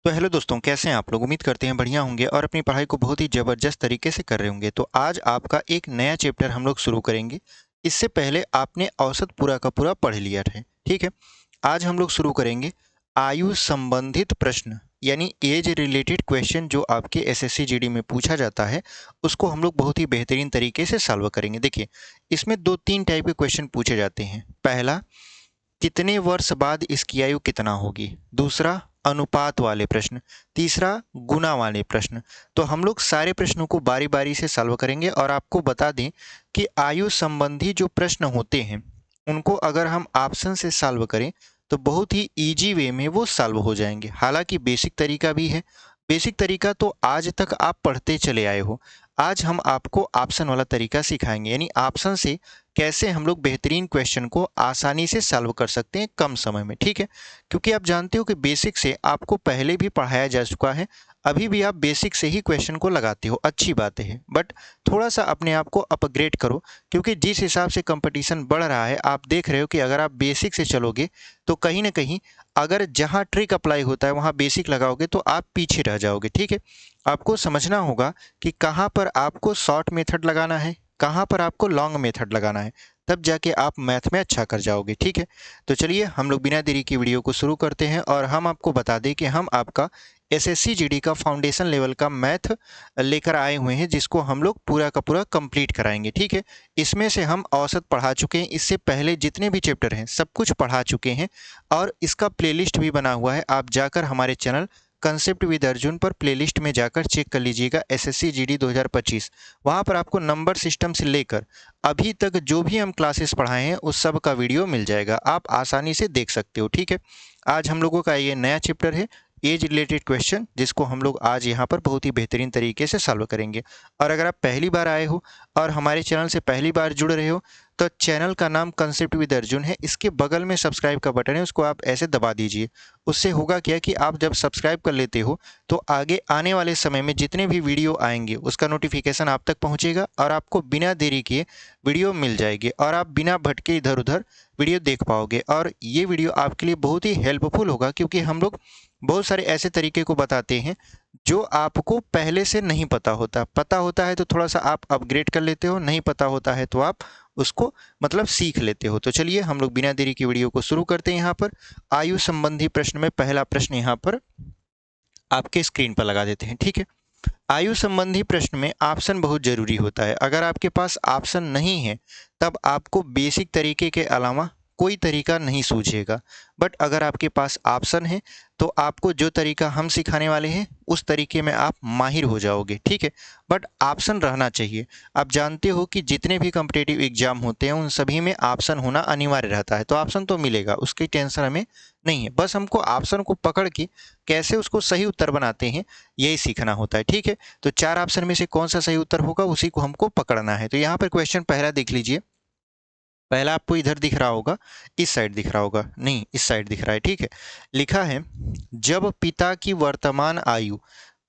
तो हेलो दोस्तों, कैसे हैं आप लोग। उम्मीद करते हैं बढ़िया होंगे और अपनी पढ़ाई को बहुत ही ज़बरदस्त तरीके से कर रहे होंगे। तो आज आपका एक नया चैप्टर हम लोग शुरू करेंगे। इससे पहले आपने औसत पूरा का पूरा पढ़ लिया है, ठीक है। आज हम लोग शुरू करेंगे आयु संबंधित प्रश्न, यानी एज रिलेटेड क्वेश्चन जो आपके एसएससी जीडी में पूछा जाता है, उसको हम लोग बहुत ही बेहतरीन तरीके से सॉल्व करेंगे। देखिए, इसमें दो तीन टाइप के क्वेश्चन पूछे जाते हैं। पहला, कितने वर्ष बाद इसकी आयु कितना होगी। दूसरा, अनुपात वाले प्रश्न। तीसरा, गुना वाले प्रश्न। तो हम लोग सारे प्रश्नों को बारी बारी से सॉल्व करेंगे और आपको बता दें कि आयु संबंधी जो प्रश्न होते हैं उनको अगर हम ऑप्शन से सॉल्व करें तो बहुत ही इजी वे में वो सॉल्व हो जाएंगे। हालांकि बेसिक तरीका भी है। बेसिक तरीका तो आज तक आप पढ़ते चले आए हो। आज हम आपको ऑप्शन वाला तरीका सिखाएंगे, यानी ऑप्शन से कैसे हम लोग बेहतरीन क्वेश्चन को आसानी से सॉल्व कर सकते हैं कम समय में, ठीक है। क्योंकि आप जानते हो कि बेसिक से आपको पहले भी पढ़ाया जा चुका है, अभी भी आप बेसिक से ही क्वेश्चन को लगाते हो, अच्छी बात है। बट थोड़ा सा अपने आप को अपग्रेड करो, क्योंकि जिस हिसाब से कंपटीशन बढ़ रहा है आप देख रहे हो कि अगर आप बेसिक से चलोगे तो कहीं ना कहीं अगर जहाँ ट्रिक अप्लाई होता है वहाँ बेसिक लगाओगे तो आप पीछे रह जाओगे, ठीक है। आपको समझना होगा कि कहाँ पर आपको शॉर्ट मेथड लगाना है, कहाँ पर आपको लॉन्ग मेथड लगाना है, तब जाके आप मैथ में अच्छा कर जाओगे, ठीक है। तो चलिए हम लोग बिना देरी की वीडियो को शुरू करते हैं और हम आपको बता दें कि हम आपका एसएससी जीडी का फाउंडेशन लेवल का मैथ लेकर आए हुए हैं, जिसको हम लोग पूरा का पूरा कंप्लीट कराएंगे, ठीक है। इसमें से हम औसत पढ़ा चुके हैं, इससे पहले जितने भी चैप्टर हैं सब कुछ पढ़ा चुके हैं और इसका प्लेलिस्ट भी बना हुआ है। आप जाकर हमारे चैनल कंसेप्ट विद अर्जुन पर प्लेलिस्ट में जाकर चेक कर लीजिएगा, एसएससी जीडी 2025। वहाँ पर आपको नंबर सिस्टम से लेकर अभी तक जो भी हम क्लासेस पढ़ाए हैं उस सब का वीडियो मिल जाएगा, आप आसानी से देख सकते हो, ठीक है। आज हम लोगों का ये नया चैप्टर है एज रिलेटेड क्वेश्चन, जिसको हम लोग आज यहाँ पर बहुत ही बेहतरीन तरीके से सॉल्व करेंगे। और अगर आप पहली बार आए हो और हमारे चैनल से पहली बार जुड़ रहे हो तो चैनल का नाम कंसेप्ट विद अर्जुन है, इसके बगल में सब्सक्राइब का बटन है, उसको आप ऐसे दबा दीजिए। उससे होगा क्या कि आप जब सब्सक्राइब कर लेते हो तो आगे आने वाले समय में जितने भी वीडियो आएंगे उसका नोटिफिकेशन आप तक पहुंचेगा और आपको बिना देरी किए वीडियो मिल जाएगी और आप बिना भटके इधर उधर वीडियो देख पाओगे। और ये वीडियो आपके लिए बहुत ही हेल्पफुल होगा, क्योंकि हम लोग बहुत सारे ऐसे तरीके को बताते हैं जो आपको पहले से नहीं पता होता। पता होता है तो थोड़ा सा आप अपग्रेड कर लेते हो, नहीं पता होता है तो आप उसको मतलब सीख लेते हो। तो चलिए हम लोग बिना देरी की वीडियो को शुरू करते हैं। यहाँ पर आयु संबंधी प्रश्न में पहला प्रश्न यहाँ पर आपके स्क्रीन पर लगा देते हैं, ठीक है। आयु संबंधी प्रश्न में ऑप्शन बहुत जरूरी होता है। अगर आपके पास ऑप्शन नहीं है तब आपको बेसिक तरीके के अलावा कोई तरीका नहीं सूझेगा। बट अगर आपके पास ऑप्शन है तो आपको जो तरीका हम सिखाने वाले हैं उस तरीके में आप माहिर हो जाओगे, ठीक है। बट ऑप्शन रहना चाहिए। आप जानते हो कि जितने भी कॉम्पिटिटिव एग्जाम होते हैं उन सभी में ऑप्शन होना अनिवार्य रहता है, तो ऑप्शन तो मिलेगा, उसकी टेंशन हमें नहीं है। बस हमको ऑप्शन को पकड़ के कैसे उसको सही उत्तर बनाते हैं यही सीखना होता है, ठीक है। तो चार ऑप्शन में से कौन सा सही उत्तर होगा उसी को हमको पकड़ना है। तो यहाँ पर क्वेश्चन पहला देख लीजिए। पहला आपको इधर दिख रहा होगा, इस साइड दिख रहा होगा, नहीं इस साइड दिख रहा है, ठीक है। लिखा है, जब पिता की वर्तमान आयु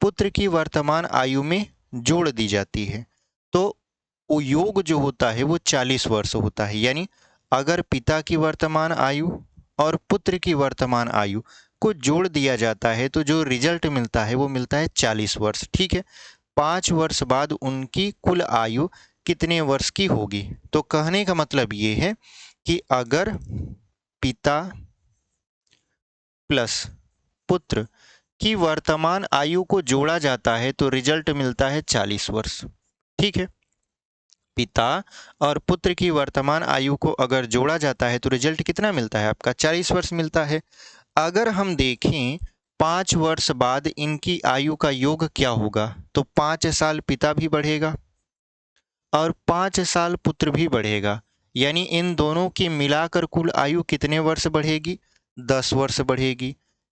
पुत्र की वर्तमान आयु में जोड़ दी जाती है तो वो योग जो होता है वो 40 वर्ष होता है। यानी अगर पिता की वर्तमान आयु और पुत्र की वर्तमान आयु को जोड़ दिया जाता है तो जो रिजल्ट मिलता है वो मिलता है 40 वर्ष, ठीक है। 5 वर्ष बाद उनकी कुल आयु कितने वर्ष की होगी। तो कहने का मतलब ये है कि अगर पिता प्लस पुत्र की वर्तमान आयु को जोड़ा जाता है तो रिजल्ट मिलता है 40 वर्ष, ठीक है। पिता और पुत्र की वर्तमान आयु को अगर जोड़ा जाता है तो रिजल्ट कितना मिलता है आपका 40 वर्ष मिलता है। अगर हम देखें 5 वर्ष बाद इनकी आयु का योग क्या होगा, तो 5 साल पिता भी बढ़ेगा और 5 साल पुत्र भी बढ़ेगा। यानी इन दोनों की मिलाकर कुल आयु कितने वर्ष बढ़ेगी, 10 वर्ष बढ़ेगी।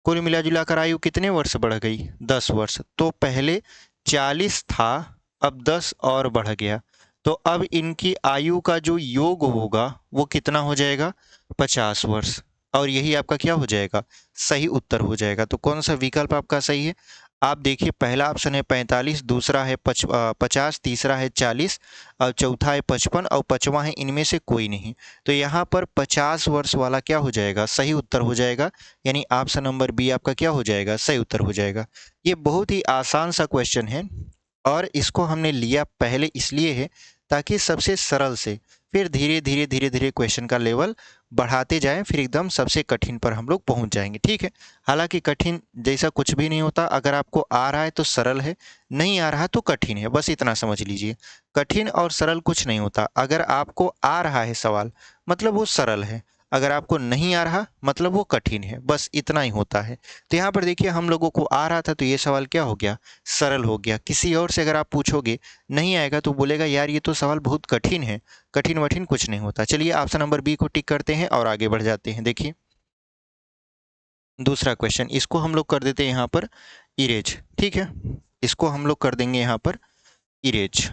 कुल मिला जुलाकर आयु कितने वर्ष बढ़ गई, 10 वर्ष। तो पहले 40 था, अब 10 और बढ़ गया, तो अब इनकी आयु का जो योग होगा वो कितना हो जाएगा, 50 वर्ष। और यही आपका क्या हो जाएगा, सही उत्तर हो जाएगा। तो कौन सा विकल्प आपका सही है, आप देखिए पहला ऑप्शन है 45, दूसरा है 50, तीसरा है 40 और चौथा है 55 और पांचवा है इनमें से कोई नहीं। तो यहाँ पर 50 वर्ष वाला क्या हो जाएगा, सही उत्तर हो जाएगा। यानी ऑप्शन नंबर बी आपका क्या हो जाएगा, सही उत्तर हो जाएगा। ये बहुत ही आसान सा क्वेश्चन है और इसको हमने लिया पहले इसलिए है ताकि सबसे सरल से फिर धीरे धीरे धीरे धीरे क्वेश्चन का लेवल बढ़ाते जाएं, फिर एकदम सबसे कठिन पर हम लोग पहुंच जाएंगे। ठीक है, हालांकि कठिन जैसा कुछ भी नहीं होता, अगर आपको आ रहा है तो सरल है, नहीं आ रहा तो कठिन है, बस इतना समझ लीजिए। कठिन और सरल कुछ नहीं होता, अगर आपको आ रहा है सवाल मतलब वो सरल है, अगर आपको नहीं आ रहा मतलब वो कठिन है, बस इतना ही होता है। तो यहाँ पर देखिए हम लोगों को आ रहा था तो ये सवाल क्या हो गया, सरल हो गया। किसी और से अगर आप पूछोगे नहीं आएगा तो बोलेगा यार ये तो सवाल बहुत कठिन है। कठिन वठिन कुछ नहीं होता। चलिए ऑप्शन नंबर बी को टिक करते हैं और आगे बढ़ जाते हैं। देखिए दूसरा क्वेश्चन, इसको हम लोग कर देते हैं यहाँ पर इरेज। ठीक है, इसको हम लोग कर देंगे यहाँ पर इरेज।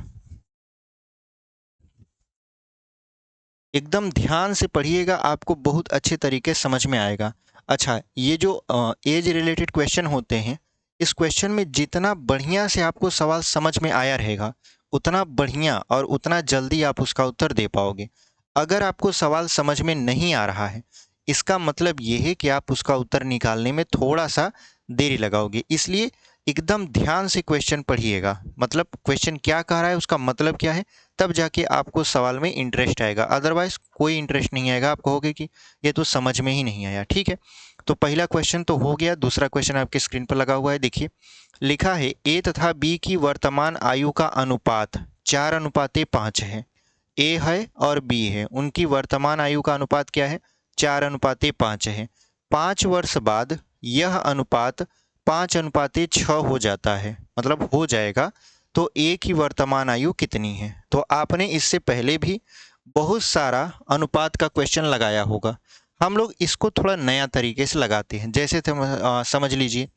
एकदम ध्यान से पढ़िएगा, आपको बहुत अच्छे तरीके समझ में आएगा। अच्छा, ये जो एज रिलेटेड क्वेश्चन होते हैं, इस क्वेश्चन में जितना बढ़िया से आपको सवाल समझ में आया रहेगा उतना बढ़िया और उतना जल्दी आप उसका उत्तर दे पाओगे। अगर आपको सवाल समझ में नहीं आ रहा है इसका मतलब ये है कि आप उसका उत्तर निकालने में थोड़ा सा देरी लगाओगे। इसलिए एकदम ध्यान से क्वेश्चन पढ़िएगा, मतलब क्वेश्चन क्या कह रहा है, उसका मतलब क्या है, तब जाके आपको सवाल में इंटरेस्ट आएगा। अदरवाइज कोई इंटरेस्ट नहीं आएगा, आप कहोगे कि ये तो समझ में ही नहीं आया। ठीक है, तो पहला क्वेश्चन तो हो गया। दूसरा क्वेश्चन आपके स्क्रीन पर लगा हुआ है, देखिए लिखा है ए तथा बी की वर्तमान आयु का अनुपात 4:5 है। ए है और बी है, उनकी वर्तमान आयु का अनुपात क्या है, 4:5 है। 5 वर्ष बाद यह अनुपात 5:6 हो जाता है, मतलब हो जाएगा। तो ए की वर्तमान आयु कितनी है। तो आपने इससे पहले भी बहुत सारा अनुपात का क्वेश्चन लगाया होगा। हम लोग इसको थोड़ा नया तरीके से लगाते हैं। जैसे समझ लीजिए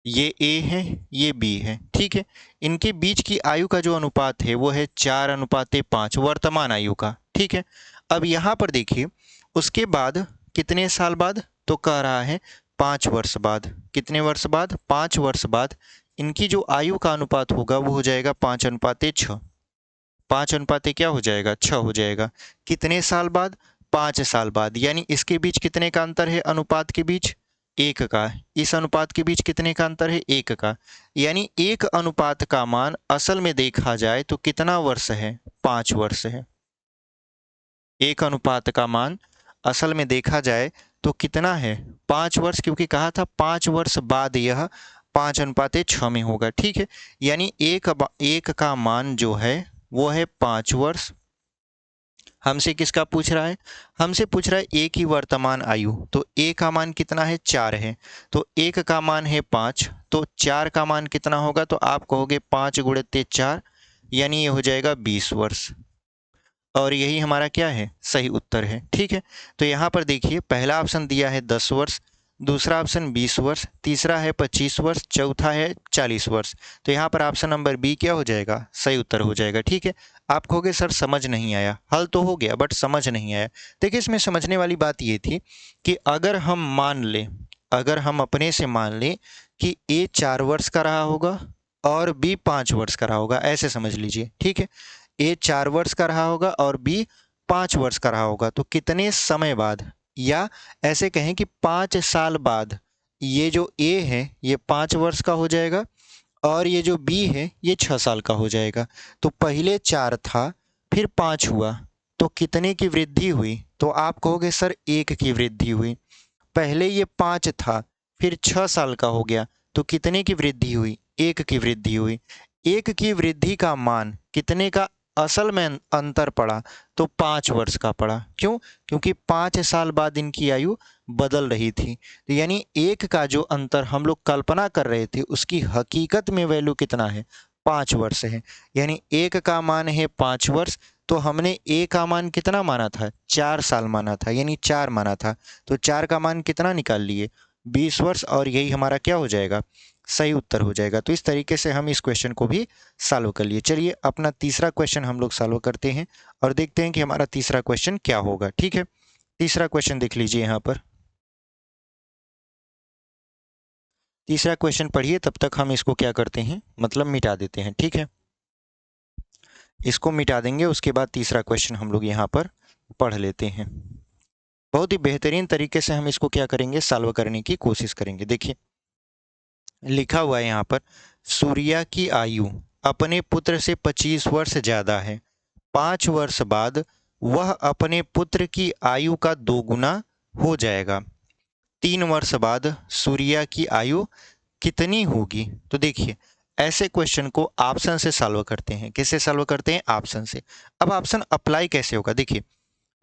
ये ए है ये बी है, ठीक है, इनके बीच की आयु का जो अनुपात है वो है 4:5 वर्तमान आयु का। ठीक है, अब यहाँ पर देखिए उसके बाद कितने साल बाद, तो कह रहा है 5 वर्ष बाद। कितने वर्ष बाद, 5 वर्ष बाद इनकी जो आयु का अनुपात होगा वो हो जाएगा 5:6। 5 अनुपात क्या हो जाएगा, 6 हो जाएगा। कितने साल बाद, 5 साल बाद। यानी इसके बीच कितने का अंतर है, अनुपात के बीच 1 का। इस अनुपात के बीच कितने का अंतर है, 1 का। यानी 1 अनुपात का मान असल में देखा जाए तो कितना वर्ष है, 5 वर्ष है। 1 अनुपात का मान असल में देखा जाए तो कितना है, 5 वर्ष, क्योंकि कहा था 5 वर्ष बाद यह 5:6 में होगा। ठीक है, यानी एक का मान जो है वो है 5 वर्ष। हमसे किसका पूछ रहा है, हमसे पूछ रहा है ए की वर्तमान आयु। तो ए का मान कितना है, 4 है। तो 1 का मान है 5, तो 4 का मान कितना होगा, तो आप कहोगे 5 × 4, यानी ये हो जाएगा 20 वर्ष। और यही हमारा क्या है, सही उत्तर है। ठीक है, तो यहाँ पर देखिए पहला ऑप्शन दिया है 10 वर्ष, दूसरा ऑप्शन 20 वर्ष, तीसरा है 25 वर्ष, चौथा है 40 वर्ष। तो यहाँ पर ऑप्शन नंबर बी क्या हो जाएगा, सही उत्तर हो जाएगा। ठीक है, आप कहोगे सर समझ नहीं आया, हल तो हो गया बट समझ नहीं आया। देखिए इसमें समझने वाली बात ये थी कि अगर हम मान लें, अगर हम अपने से मान लें कि ए 4 वर्ष का रहा होगा और बी 5 वर्ष का रहा होगा, ऐसे समझ लीजिए। ठीक है, ए 4 वर्ष का रहा होगा और बी 5 वर्ष का रहा होगा, तो कितने समय बाद, या ऐसे कहें कि 5 साल बाद ये जो ए है ये 5 वर्ष का हो जाएगा और ये जो बी है ये 6 साल का हो जाएगा। तो पहले 4 था फिर 5 हुआ, तो कितने की वृद्धि हुई, तो आप कहोगे सर 1 की वृद्धि हुई। पहले ये 5 था फिर 6 साल का हो गया, तो कितने की वृद्धि हुई, 1 की वृद्धि हुई। 1 की वृद्धि का मान कितने का असल में अंतर पड़ा, तो 5 वर्ष का पड़ा। क्यों, क्योंकि 5 साल बाद इनकी आयु बदल रही थी। तो यानी 1 का जो अंतर हम लोग कल्पना कर रहे थे उसकी हकीकत में वैल्यू कितना है, 5 वर्ष है। यानी 1 का मान है 5 वर्ष, तो हमने ए का मान कितना माना था, 4 साल माना था, यानी 4 माना था। तो 4 का मान कितना निकाल लिए, 20 वर्ष, और यही हमारा क्या हो जाएगा, सही उत्तर हो जाएगा। तो इस तरीके से हम इस क्वेश्चन को भी सॉल्व कर लिए। चलिए अपना तीसरा क्वेश्चन हम लोग सॉल्व करते हैं और देखते हैं कि हमारा तीसरा क्वेश्चन क्या होगा। ठीक है, तीसरा क्वेश्चन देख लीजिए यहाँ पर। तीसरा क्वेश्चन पढ़िए, तब तक हम इसको क्या करते हैं, मतलब मिटा देते हैं। ठीक है, इसको मिटा देंगे, उसके बाद तीसरा क्वेश्चन हम लोग यहाँ पर पढ़ लेते हैं। बहुत ही बेहतरीन तरीके से हम इसको क्या करेंगे, सॉल्व करने की कोशिश करेंगे। देखिए लिखा हुआ है यहाँ पर, सूर्या की आयु अपने पुत्र से 25 वर्ष ज्यादा है। 5 वर्ष बाद वह अपने पुत्र की आयु का दोगुना हो जाएगा। 3 वर्ष बाद सूर्या की आयु कितनी होगी? तो देखिए ऐसे क्वेश्चन को ऑप्शन से सॉल्व करते हैं। किससे सॉल्व करते हैं? ऑप्शन से। अब ऑप्शन अप्लाई कैसे होगा? देखिए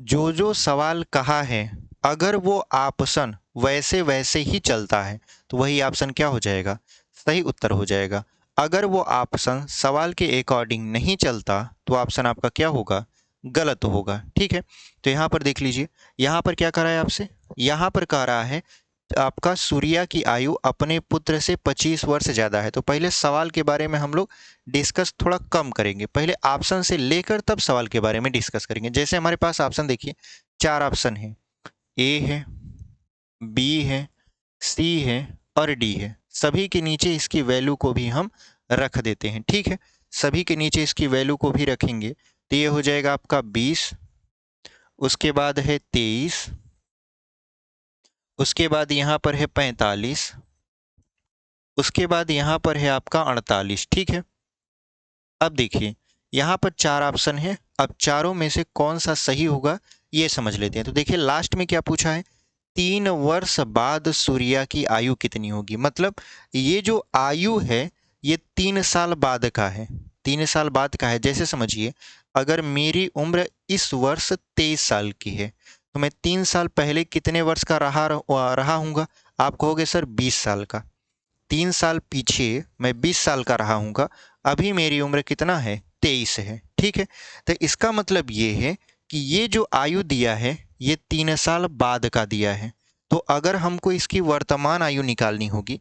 जो जो सवाल कहा है, अगर वो ऑप्शन वैसे वैसे ही चलता है तो वही ऑप्शन क्या हो जाएगा, सही उत्तर हो जाएगा। अगर वो ऑप्शन सवाल के अकॉर्डिंग नहीं चलता तो ऑप्शन आपका क्या होगा, गलत होगा। ठीक है, तो यहाँ पर देख लीजिए, यहाँ पर क्या कह रहा है आपसे, यहाँ पर कह रहा है आपका सूर्या की आयु अपने पुत्र से 25 वर्ष ज़्यादा है। तो पहले सवाल के बारे में हम लोग डिस्कस थोड़ा कम करेंगे, पहले ऑप्शन से लेकर तब सवाल के बारे में डिस्कस करेंगे। जैसे हमारे पास ऑप्शन देखिए, 4 ऑप्शन है, ए है, बी है, सी है और डी है। सभी के नीचे इसकी वैल्यू को भी हम रख देते हैं। ठीक है, सभी के नीचे इसकी वैल्यू को भी रखेंगे तो ये हो जाएगा आपका 20, उसके बाद है 23, उसके बाद यहाँ पर है 45, उसके बाद यहाँ पर है आपका 48। ठीक है, अब देखिए यहाँ पर 4 ऑप्शन है, अब चारों में से कौन सा सही होगा ये समझ लेते हैं। तो देखिए लास्ट में क्या पूछा है, 3 वर्ष बाद सूर्या की आयु कितनी होगी। मतलब ये जो आयु है ये 3 साल बाद का है, 3 साल बाद का है। जैसे समझिए अगर मेरी उम्र इस वर्ष 23 साल की है तो मैं 3 साल पहले कितने वर्ष का रहा हूँगा? आप कहोगे सर 20 साल का। 3 साल पीछे मैं 20 साल का रहा हूँगा, अभी मेरी उम्र कितना है, 23 है। ठीक है, तो इसका मतलब ये है कि ये जो आयु दिया है ये 3 साल बाद का दिया है। तो अगर हमको इसकी वर्तमान आयु निकालनी होगी,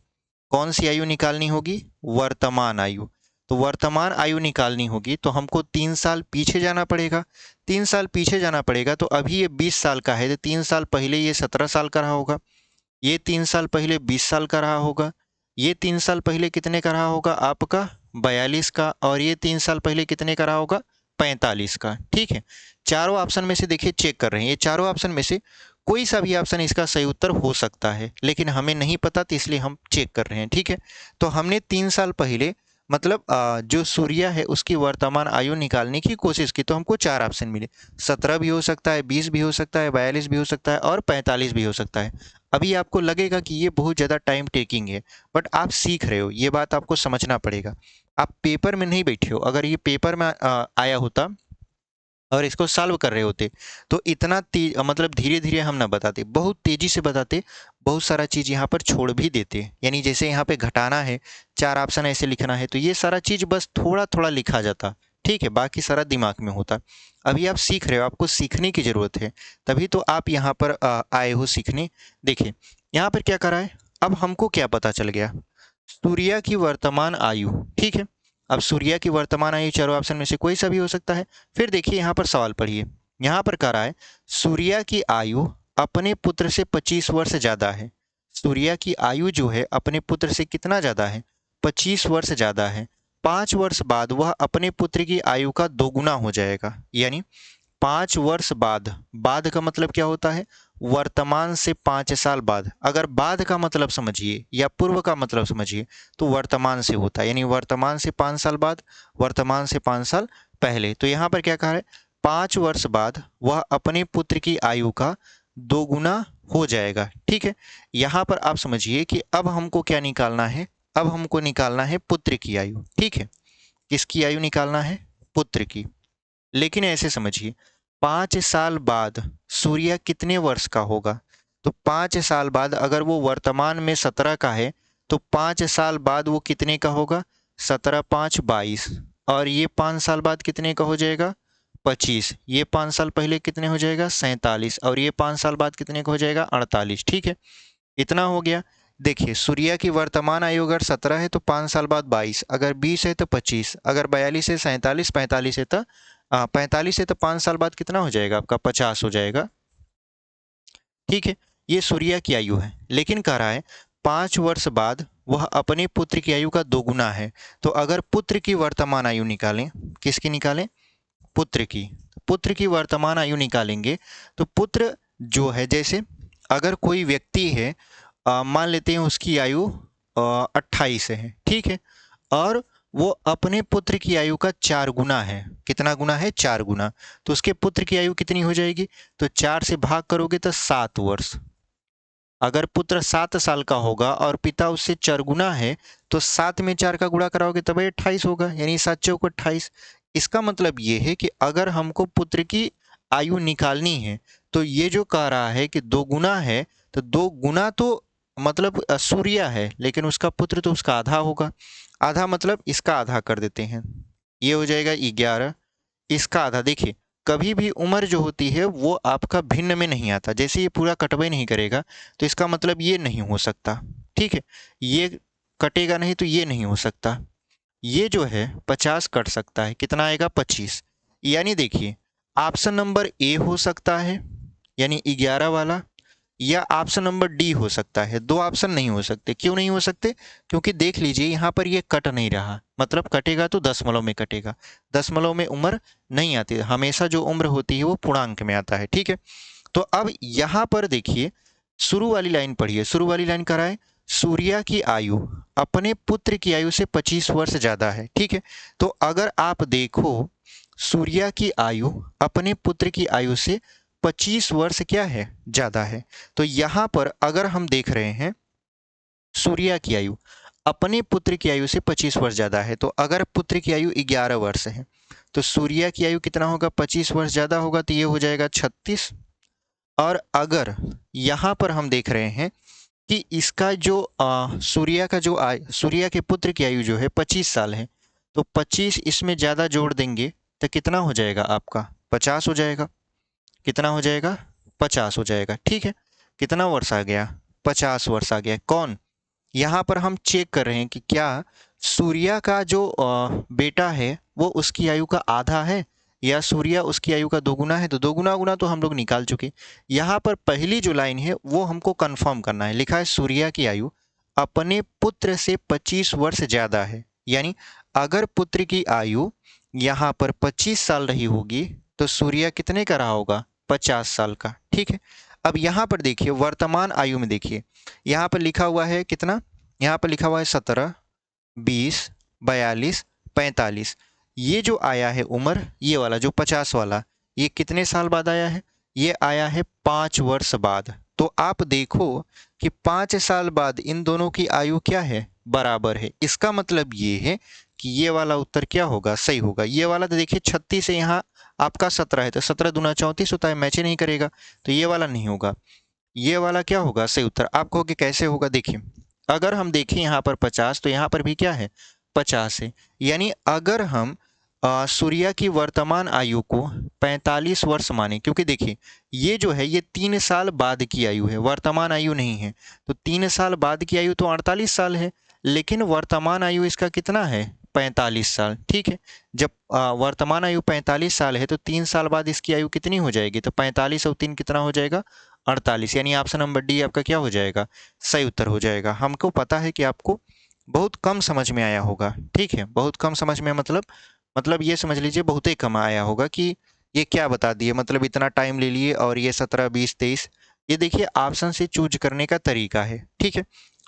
कौन सी आयु निकालनी होगी, वर्तमान आयु। तो वर्तमान आयु निकालनी होगी तो हमको 3 साल पीछे जाना पड़ेगा। 3 साल पीछे जाना पड़ेगा तो अभी ये 20 साल का है, तो 3 साल पहले ये 17 साल का रहा होगा, ये 3 साल पहले 20 साल का रहा होगा, ये 3 साल पहले कितने का रहा होगा आपका, 42 का, और ये 3 साल पहले कितने का रहा होगा, 45 का। ठीक है, चारों ऑप्शन में से देखिए चेक कर रहे हैं, ये चारों ऑप्शन में से कोई सा भी ऑप्शन इसका सही उत्तर हो सकता है, लेकिन हमें नहीं पता तो इसलिए हम चेक कर रहे हैं। ठीक है, तो हमने 3 साल पहले मतलब जो सूर्या है उसकी वर्तमान आयु निकालने की कोशिश की तो हमको 4 ऑप्शन मिले। 17 भी हो सकता है, 20 भी हो सकता है, 42 भी हो सकता है और 45 भी हो सकता है। अभी आपको लगेगा कि ये बहुत ज़्यादा टाइम टेकिंग है, बट आप सीख रहे हो, ये बात आपको समझना पड़ेगा। आप पेपर में नहीं बैठे हो, अगर ये पेपर में आया होता और इसको सॉल्व कर रहे होते तो इतना मतलब धीरे धीरे हम ना बताते, बहुत तेजी से बताते, बहुत सारा चीज़ यहाँ पर छोड़ भी देते। यानी जैसे यहाँ पे घटाना है, 4 ऑप्शन ऐसे लिखना है तो ये सारा चीज़ बस थोड़ा थोड़ा लिखा जाता। ठीक है, बाकी सारा दिमाग में होता। अभी आप सीख रहे हो, आपको सीखने की ज़रूरत है, तभी तो आप यहाँ पर आए हो सीखने। देखिए यहाँ पर क्या करा है, अब हमको क्या पता चल गया, सूर्या की वर्तमान आयु। ठीक है, अब सूर्या की वर्तमान आयु चारों ऑप्शन में से कोई सा भी हो सकता है। फिर देखिए यहाँ पर सवाल पढ़िए, यहाँ पर कह रहा है सूर्या की आयु अपने पुत्र से 25 वर्ष ज़्यादा है। सूर्या की आयु जो है अपने पुत्र से कितना ज़्यादा है, 25 वर्ष ज़्यादा है। 5 वर्ष बाद वह अपने पुत्र की आयु का दोगुना हो जाएगा। यानी 5 वर्ष बाद, बाद का मतलब क्या होता है, वर्तमान से 5 साल बाद। अगर बाद का मतलब समझिए या पूर्व का मतलब समझिए तो वर्तमान से होता है, यानी वर्तमान से 5 साल बाद, वर्तमान से 5 साल पहले। तो यहाँ पर क्या कहा है, 5 वर्ष बाद वह अपने पुत्र की आयु का दोगुना हो जाएगा। ठीक है, यहाँ पर आप समझिए कि अब हमको क्या निकालना है, अब हमको निकालना है पुत्र की आयु। ठीक है, किसकी आयु निकालना है, पुत्र की। लेकिन ऐसे समझिए 5 साल बाद सूर्य कितने वर्ष का होगा, तो 5 साल बाद अगर वो वर्तमान में 17 का है तो 5 साल बाद वो कितने का होगा, 17 5 22, और ये 5 साल बाद कितने का हो जाएगा, 25। ये 5 साल पहले कितने हो जाएगा, 47, और ये 5 साल बाद कितने का हो जाएगा, 48। ठीक है, इतना हो गया। देखिए सूर्य की वर्तमान आयु अगर 17 है तो 5 साल बाद 22, अगर 20 है तो 25, अगर 42 है 47, 45 है तो 45 है तो 5 साल बाद कितना हो जाएगा आपका, 50 हो जाएगा। ठीक है, ये सूर्य की आयु है, लेकिन कह रहा है 5 वर्ष बाद वह अपने पुत्र की आयु का दोगुना है। तो अगर पुत्र की वर्तमान आयु निकालें, किसकी निकालें? पुत्र की वर्तमान आयु निकालेंगे तो पुत्र जो है, जैसे अगर कोई व्यक्ति है, मान लेते हैं उसकी आयु 28 है, ठीक है, और वो अपने पुत्र की आयु का 4 गुना है। कितना गुना है? 4 गुना। तो उसके पुत्र की आयु कितनी हो जाएगी? तो 4 से भाग करोगे तो 7 वर्ष। अगर पुत्र 7 साल का होगा और पिता उससे 4 गुना है, तो 7 में 4 का गुणा कराओगे तब 28 होगा, यानी 7 चौक 28। इसका मतलब ये है कि अगर हमको पुत्र की आयु निकालनी है तो ये जो कह रहा है कि 2 गुना है, तो 2 गुना तो मतलब सूर्य है, लेकिन उसका पुत्र तो उसका आधा होगा। आधा मतलब इसका आधा कर देते हैं, ये हो जाएगा 11। इसका आधा, देखिए कभी भी उम्र जो होती है वो आपका भिन्न में नहीं आता। जैसे ये पूरा कटवे नहीं करेगा तो इसका मतलब ये नहीं हो सकता, ठीक है, ये कटेगा नहीं तो ये नहीं हो सकता। ये जो है 50 कट सकता है, कितना आएगा? 25। यानी देखिए ऑप्शन नंबर ए हो सकता है, यानी 11 वाला, या ऑप्शन नंबर डी हो सकता है। 2 ऑप्शन नहीं हो सकते। क्यों नहीं हो सकते? क्योंकि देख लीजिए यहाँ पर ये कट नहीं रहा, मतलब कटेगा तो दशमलव में कटेगा। दशमलव में उम्र नहीं आती, हमेशा जो उम्र होती है वो पूर्णांक में आता है, ठीक है। तो अब यहाँ पर देखिए शुरू वाली लाइन पढ़िए। शुरू वाली लाइन कह रहा है सूर्या की आयु अपने पुत्र की आयु से 25 वर्ष ज्यादा है, ठीक है। तो अगर आप देखो सूर्या की आयु अपने पुत्र की आयु से 25 वर्ष क्या है? ज्यादा है। तो यहाँ पर अगर हम देख रहे हैं सूर्या की आयु अपने पुत्र की आयु से 25 वर्ष ज्यादा है, तो अगर पुत्र की आयु 11 वर्ष है तो सूर्या की आयु कितना होगा? 25 वर्ष ज्यादा होगा, तो ये हो जाएगा 36। और अगर यहाँ पर हम देख रहे हैं कि इसका जो सूर्या का जो सूर्या के पुत्र की आयु जो है 25 साल है, तो 25 इसमें ज़्यादा जोड़ देंगे तो कितना हो जाएगा आपका? 50 हो जाएगा। कितना हो जाएगा? 50 हो जाएगा, ठीक है। कितना वर्ष आ गया? 50 वर्ष आ गया। कौन? यहाँ पर हम चेक कर रहे हैं कि क्या सूर्या का जो बेटा है वो उसकी आयु का आधा है या सूर्या उसकी आयु का दोगुना है। तो दोगुना गुना तो हम लोग निकाल चुके। यहाँ पर पहली जो लाइन है वो हमको कंफर्म करना है। लिखा है सूर्या की आयु अपने पुत्र से 25 वर्ष ज्यादा है, यानी अगर पुत्र की आयु यहाँ पर 25 साल रही होगी तो सूर्या कितने का रहा होगा? 50 साल का, ठीक है। अब यहाँ पर देखिए वर्तमान आयु में देखिए, यहाँ पर लिखा हुआ है कितना? यहाँ पर लिखा हुआ है 17, 20, 42, 45। ये जो आया है उम्र, ये वाला जो 50 वाला, ये कितने साल बाद आया है? ये आया है 5 वर्ष बाद। तो आप देखो कि 5 साल बाद इन दोनों की आयु क्या है? बराबर है। इसका मतलब ये है कि ये वाला उत्तर क्या होगा? सही होगा। ये वाला तो देखिए 36 है, यहाँ आपका 17 है, तो 17 दूना 34 होता है, मैच ही नहीं करेगा, तो ये वाला नहीं होगा। ये वाला क्या होगा? सही उत्तर। आप कहोगे कैसे होगा? देखिए अगर हम देखें यहाँ पर 50, तो यहाँ पर भी क्या है? 50 है। यानी अगर हम सूर्या की वर्तमान आयु को 45 वर्ष माने, क्योंकि देखिए ये जो है ये 3 साल बाद की आयु है, वर्तमान आयु नहीं है। तो 3 साल बाद की आयु तो 48 साल है, लेकिन वर्तमान आयु इसका कितना है? 45 साल, ठीक है। जब वर्तमान आयु 45 साल है तो 3 साल बाद इसकी आयु कितनी हो जाएगी? तो 45 और 3 कितना हो जाएगा? 48। यानी ऑप्शन नंबर डी आपका क्या हो जाएगा? सही उत्तर हो जाएगा। हमको पता है कि आपको बहुत कम समझ में आया होगा, ठीक है। बहुत कम समझ में मतलब ये समझ लीजिए बहुत ही कम आया होगा कि ये क्या बता दिए, मतलब इतना टाइम ले लिए और ये 17, 20, 23। ये देखिए ऑप्शन से चूज करने का तरीका है, ठीक है।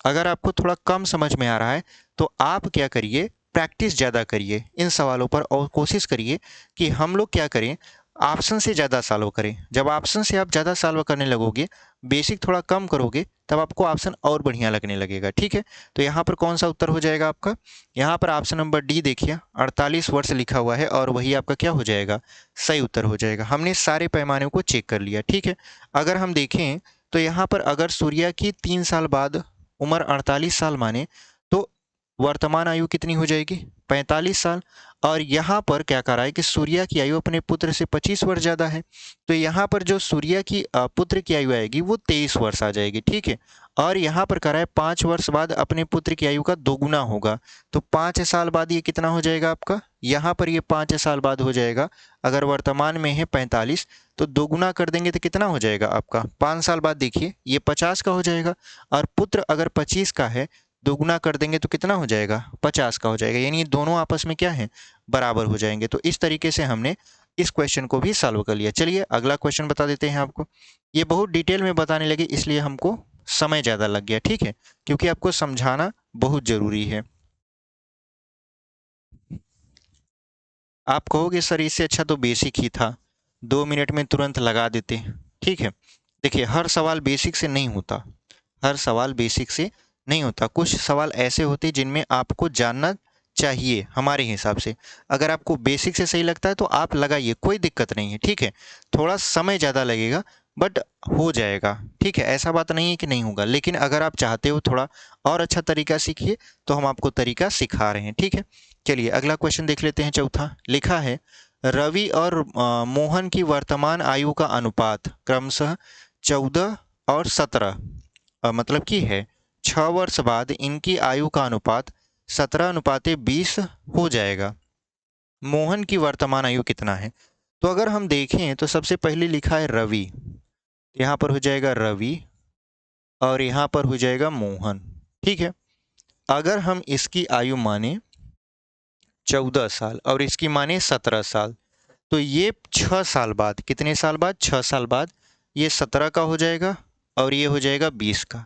अगर आपको थोड़ा कम समझ में आ रहा है तो आप क्या करिए, प्रैक्टिस ज़्यादा करिए इन सवालों पर और कोशिश करिए कि हम लोग क्या करें, ऑप्शन से ज़्यादा सॉल्व करें। जब ऑप्शन से आप ज़्यादा सॉल्व करने लगोगे, बेसिक थोड़ा कम करोगे, तब आपको ऑप्शन और बढ़िया लगने लगेगा, ठीक है। तो यहाँ पर कौन सा उत्तर हो जाएगा आपका? यहाँ पर ऑप्शन नंबर डी देखिए 48 वर्ष लिखा हुआ है और वही आपका क्या हो जाएगा? सही उत्तर हो जाएगा। हमने सारे पैमानों को चेक कर लिया, ठीक है। अगर हम देखें तो यहाँ पर अगर सूर्या की 3 साल बाद उम्र 48 साल माने तो वर्तमान आयु कितनी हो जाएगी? 45 साल। और यहाँ पर क्या कह रहा है कि सूर्या की आयु अपने पुत्र से 25 वर्ष ज़्यादा है, तो यहाँ पर जो सूर्या की पुत्र की आयु आएगी वो 23 वर्ष आ जाएगी, ठीक है। और यहाँ पर कह रहा है 5 वर्ष बाद अपने पुत्र की आयु का दोगुना होगा, तो 5 साल बाद ये कितना हो जाएगा आपका? यहाँ पर ये 5 साल बाद हो जाएगा। अगर वर्तमान में है 45 तो दोगुना कर देंगे तो कितना हो जाएगा आपका? 5 साल बाद देखिए ये 50 का हो जाएगा। और पुत्र अगर 25 का है दोगुना कर देंगे तो कितना हो जाएगा, 50 का हो जाएगा, यानी ये दोनों आपस में क्या है, बराबर हो जाएंगे। तो इस तरीके से हमने इस क्वेश्चन को भी सॉल्व कर लिया। चलिए अगला क्वेश्चन बता देते हैं आपको। ये बहुत डिटेल में बताने लगे इसलिए हमको समय ज़्यादा लग गया, ठीक है, क्योंकि आपको समझाना बहुत ज़रूरी है। आप कहोगे सर इससे अच्छा तो बेसिक ही था, 2 मिनट में तुरंत लगा देते, ठीक है। देखिए हर सवाल बेसिक से नहीं होता, हर सवाल बेसिक से नहीं होता। कुछ सवाल ऐसे होते हैं जिनमें आपको जानना चाहिए हमारे हिसाब से। अगर आपको बेसिक से सही लगता है तो आप लगाइए, कोई दिक्कत नहीं है, ठीक है। थोड़ा समय ज़्यादा लगेगा बट हो जाएगा, ठीक है। ऐसा बात नहीं है कि नहीं होगा, लेकिन अगर आप चाहते हो थोड़ा और अच्छा तरीका सीखिए तो हम आपको तरीका सिखा रहे हैं, ठीक है। चलिए अगला क्वेश्चन देख लेते हैं। चौथा लिखा है, रवि और मोहन की वर्तमान आयु का अनुपात क्रमशः 14 और 17 मतलब कि है 6 वर्ष बाद इनकी आयु का अनुपात 17:20 हो जाएगा। मोहन की वर्तमान आयु कितना है? तो अगर हम देखें तो सबसे पहले लिखा है रवि, यहाँ पर हो जाएगा रवि और यहाँ पर हो जाएगा मोहन, ठीक है। अगर हम इसकी आयु माने 14 साल और इसकी माने 17 साल, तो ये 6 साल बाद, कितने साल बाद, 6 साल बाद ये 17 का हो जाएगा और ये हो जाएगा 20 का।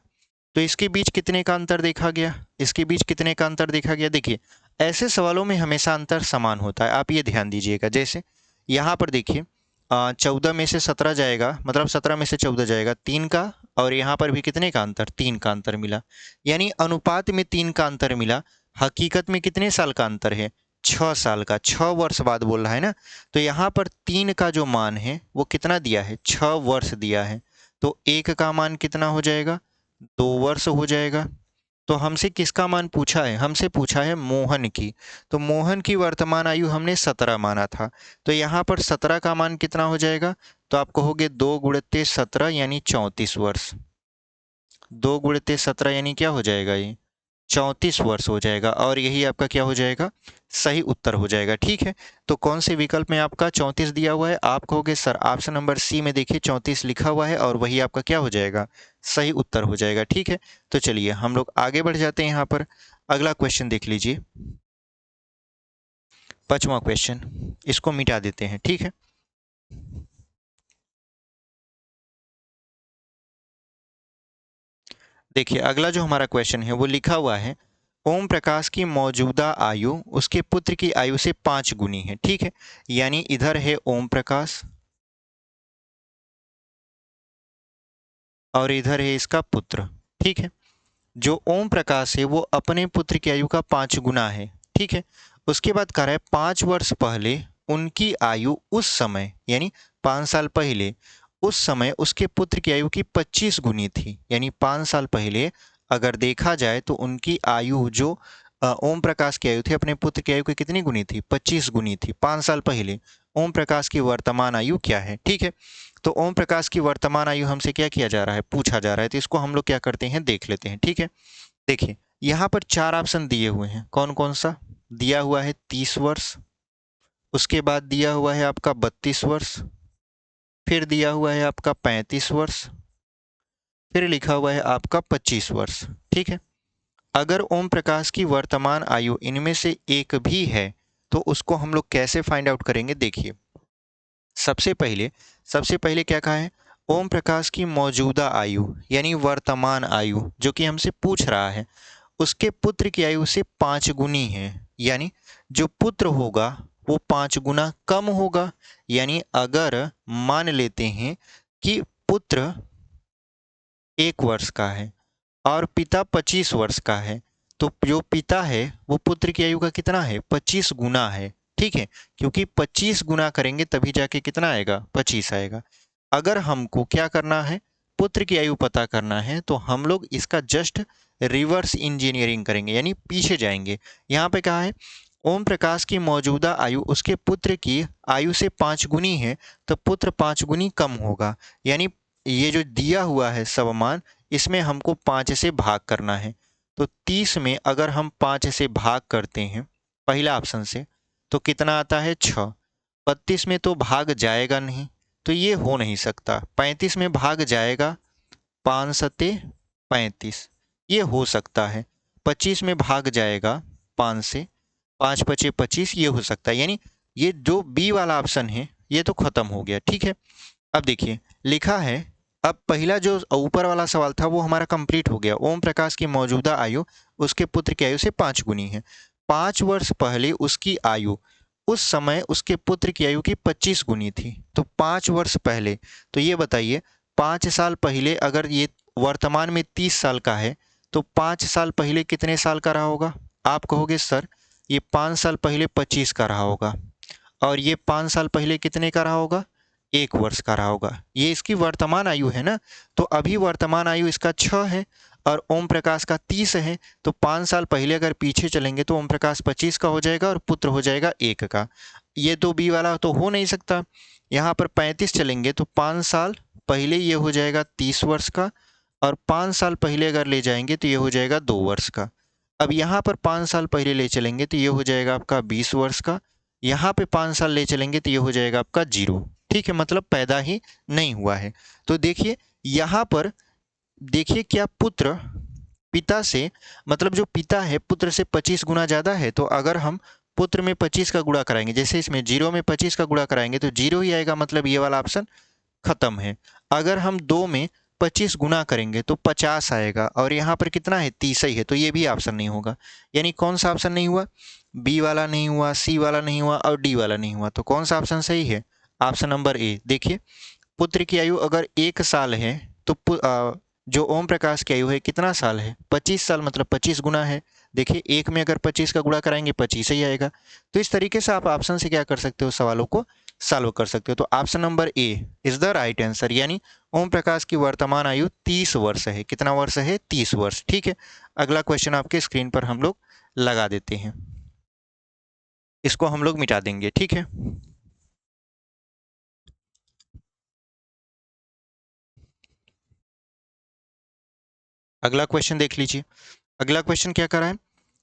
तो इसके बीच कितने का अंतर देखा गया, इसके बीच कितने का अंतर देखा गया? देखिए ऐसे सवालों में हमेशा अंतर समान होता है, आप ये ध्यान दीजिएगा। जैसे यहाँ पर देखिए 14 में से 17 जाएगा, मतलब 17 में से 14 जाएगा, 3 का, और यहाँ पर भी कितने का अंतर, 3 का अंतर मिला, यानी अनुपात में 3 का अंतर मिला। हकीकत में कितने साल का अंतर है, 6 साल का, 6 वर्ष बाद बोल रहा है ना। तो यहाँ पर 3 का जो मान है वो कितना दिया है, 6 वर्ष दिया है। तो 1 का मान कितना हो जाएगा, 2 वर्ष हो जाएगा। तो हमसे किसका मान पूछा है, हमसे पूछा है मोहन की। तो मोहन की वर्तमान आयु हमने 17 माना था, तो यहाँ पर 17 का मान कितना हो जाएगा? तो आप कहोगे 2 गुणित 17 यानी 34 वर्ष। 2 गुणित 17 यानी क्या हो जाएगा, ये 34 वर्ष हो जाएगा, और यही आपका क्या हो जाएगा, सही उत्तर हो जाएगा, ठीक है। तो कौन से विकल्प में आपका 34 दिया हुआ है? आप कहोगे सर ऑप्शन नंबर सी में देखिए 34 लिखा हुआ है, और वही आपका क्या हो जाएगा, सही उत्तर हो जाएगा, ठीक है। तो चलिए हम लोग आगे बढ़ जाते हैं। यहाँ पर अगला क्वेश्चन देख लीजिए, 5वां क्वेश्चन, इसको मिटा देते हैं, ठीक है। देखिए अगला जो हमारा क्वेश्चन है वो लिखा हुआ है, ओम प्रकाश की मौजूदा आयु उसके पुत्र की आयु से 5 गुनी है, ठीक है। यानी इधर है ओम प्रकाश और इधर है इसका पुत्र, ठीक है। जो ओम प्रकाश है वो अपने पुत्र की आयु का 5 गुना है, ठीक है। उसके बाद कह रहा है 5 वर्ष पहले उनकी आयु उस समय, यानी 5 साल पहले, उस समय उसके पुत्र की आयु की 25 गुनी थी। यानी 5 साल पहले अगर देखा जाए तो उनकी आयु जो ओम प्रकाश की आयु थी अपने पुत्र की आयु की कितनी गुनी थी, 25 गुनी थी 5 साल पहले। ओम प्रकाश की वर्तमान आयु क्या है, ठीक है। तो ओम प्रकाश की वर्तमान आयु हमसे क्या किया जा रहा है, पूछा जा रहा है, तो इसको हम लोग क्या करते हैं, देख लेते हैं, ठीक है। देखिए यहाँ पर 4 ऑप्शन दिए हुए हैं, कौन कौन सा दिया हुआ है, 30 वर्ष, उसके बाद दिया हुआ है आपका 32 वर्ष, फिर दिया हुआ है आपका 35 वर्ष, फिर लिखा हुआ है आपका 25 वर्ष, ठीक है। अगर ओम प्रकाश की वर्तमान आयु इनमें से एक भी है तो उसको हम लोग कैसे फाइंड आउट करेंगे? देखिए सबसे पहले क्या कहा है, ओम प्रकाश की मौजूदा आयु यानी वर्तमान आयु जो कि हमसे पूछ रहा है, उसके पुत्र की आयु से 5 गुनी है, यानी जो पुत्र होगा वो 5 गुना कम होगा। यानी अगर मान लेते हैं कि पुत्र 1 वर्ष का है और पिता 25 वर्ष का है, तो जो पिता है वो पुत्र की आयु का कितना है, 25 गुना है, ठीक है। क्योंकि 25 गुना करेंगे तभी जाके कितना आएगा, 25 आएगा। अगर हमको क्या करना है, पुत्र की आयु पता करना है, तो हम लोग इसका जस्ट रिवर्स इंजीनियरिंग करेंगे, यानी पीछे जाएंगे। यहाँ पे कहा है ओम प्रकाश की मौजूदा आयु उसके पुत्र की आयु से 5 गुनी है, तो पुत्र 5 गुनी कम होगा। यानी ये जो दिया हुआ है सवमान, इसमें हमको 5 से भाग करना है। तो 30 में अगर हम 5 से भाग करते हैं पहला ऑप्शन से, तो कितना आता है, 6। 32 में तो भाग जाएगा नहीं, तो ये हो नहीं सकता। 35 में भाग जाएगा, 5 सते 35, ये हो सकता है। 25 में भाग जाएगा 5 से, 5 पचे 25, ये हो सकता है। यानी ये जो बी वाला ऑप्शन है ये तो खत्म हो गया। ठीक है, अब देखिए लिखा है, अब पहला जो ऊपर वाला सवाल था वो हमारा कंप्लीट हो गया। ओम प्रकाश की मौजूदा आयु उसके पुत्र की आयु से 5 गुनी है। 5 वर्ष पहले उसकी आयु, उस समय उसके पुत्र की आयु की 25 गुनी थी। तो 5 वर्ष पहले, तो ये बताइए 5 साल पहले अगर ये वर्तमान में 30 साल का है तो 5 साल पहले कितने साल का रहा होगा? आप कहोगे सर ये 5 साल पहले 25 का रहा होगा, और ये 5 साल पहले कितने का रहा होगा? 1 वर्ष का रहा होगा। ये इसकी वर्तमान आयु है ना, तो अभी वर्तमान आयु इसका 6 है और ओम प्रकाश का 30 है। तो 5 साल पहले अगर पीछे चलेंगे तो ओम प्रकाश 25 का हो जाएगा और पुत्र हो जाएगा 1 का। ये तो बी वाला तो हो नहीं सकता। यहाँ पर 35 चलेंगे तो 5 साल पहले ये हो जाएगा 30 वर्ष का, और 5 साल पहले अगर ले जाएंगे तो ये हो जाएगा 2 वर्ष का। अब यहाँ पर 5 साल पहले ले चलेंगे तो ये हो जाएगा आपका 20 वर्ष का। यहाँ पे 5 साल ले चलेंगे तो ये हो जाएगा आपका 0। ठीक है, मतलब पैदा ही नहीं हुआ है। तो देखिए यहाँ पर देखिए क्या पुत्र पिता से, मतलब जो पिता है पुत्र से 25 गुना ज़्यादा है, तो अगर हम पुत्र में 25 का गुणा कराएंगे, जैसे इसमें 0 में 25 का गुणा कराएंगे तो 0 ही आएगा, मतलब ये वाला ऑप्शन खत्म है। अगर हम 2 में 25 गुना करेंगे तो 50 आएगा, और यहाँ पर कितना है 30 ही है, तो ये भी ऑप्शन नहीं होगा। यानी कौन सा ऑप्शन नहीं हुआ? बी वाला नहीं हुआ, सी वाला नहीं हुआ और डी वाला नहीं हुआ। तो कौन सा ऑप्शन सही है? Option number A. देखिए पुत्र की आयु अगर 1 साल है तो जो ओम प्रकाश की आयु है कितना साल है? 25 साल, मतलब 25 गुना है। देखिए 1 में अगर 25 का गुणा कराएंगे 25 ही आएगा। तो इस तरीके से आप ऑप्शन से क्या कर सकते हो, सवालों को सॉल्व कर सकते हो। तो option number A is the right answer, यानी ओम प्रकाश की वर्तमान आयु 30 वर्ष है। कितना वर्ष है? 30 वर्ष। ठीक है, अगला क्वेश्चन आपके स्क्रीन पर हम लोग लगा देते हैं, इसको हम लोग मिटा देंगे। ठीक है, अगला क्वेश्चन देख लीजिए। अगला क्वेश्चन क्या कर रहा है?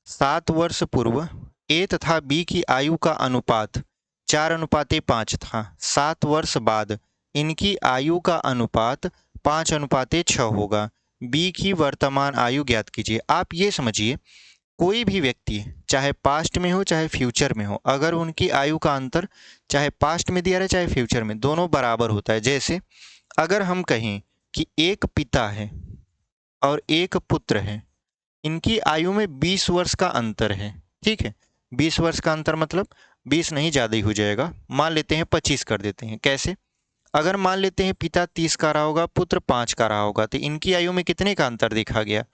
7 वर्ष पूर्व ए तथा बी की आयु का अनुपात 4:5 था। 7 वर्ष बाद इनकी आयु का अनुपात 5:6 होगा। बी की वर्तमान आयु ज्ञात कीजिए। आप ये समझिए कोई भी व्यक्ति चाहे पास्ट में हो चाहे फ्यूचर में हो, अगर उनकी आयु का अंतर चाहे पास्ट में दिया रहे चाहे फ्यूचर में, दोनों बराबर होता है। जैसे अगर हम कहें कि एक पिता है और एक पुत्र है, इनकी आयु में 20 वर्ष का अंतर है। ठीक है, 20 वर्ष का अंतर मतलब 20 नहीं, ज़्यादा ही हो जाएगा। मान लेते हैं 25 कर देते हैं। कैसे? अगर मान लेते हैं पिता 30 का रहा होगा, पुत्र 5 का रहा होगा, तो इनकी आयु में कितने का अंतर देखा गया?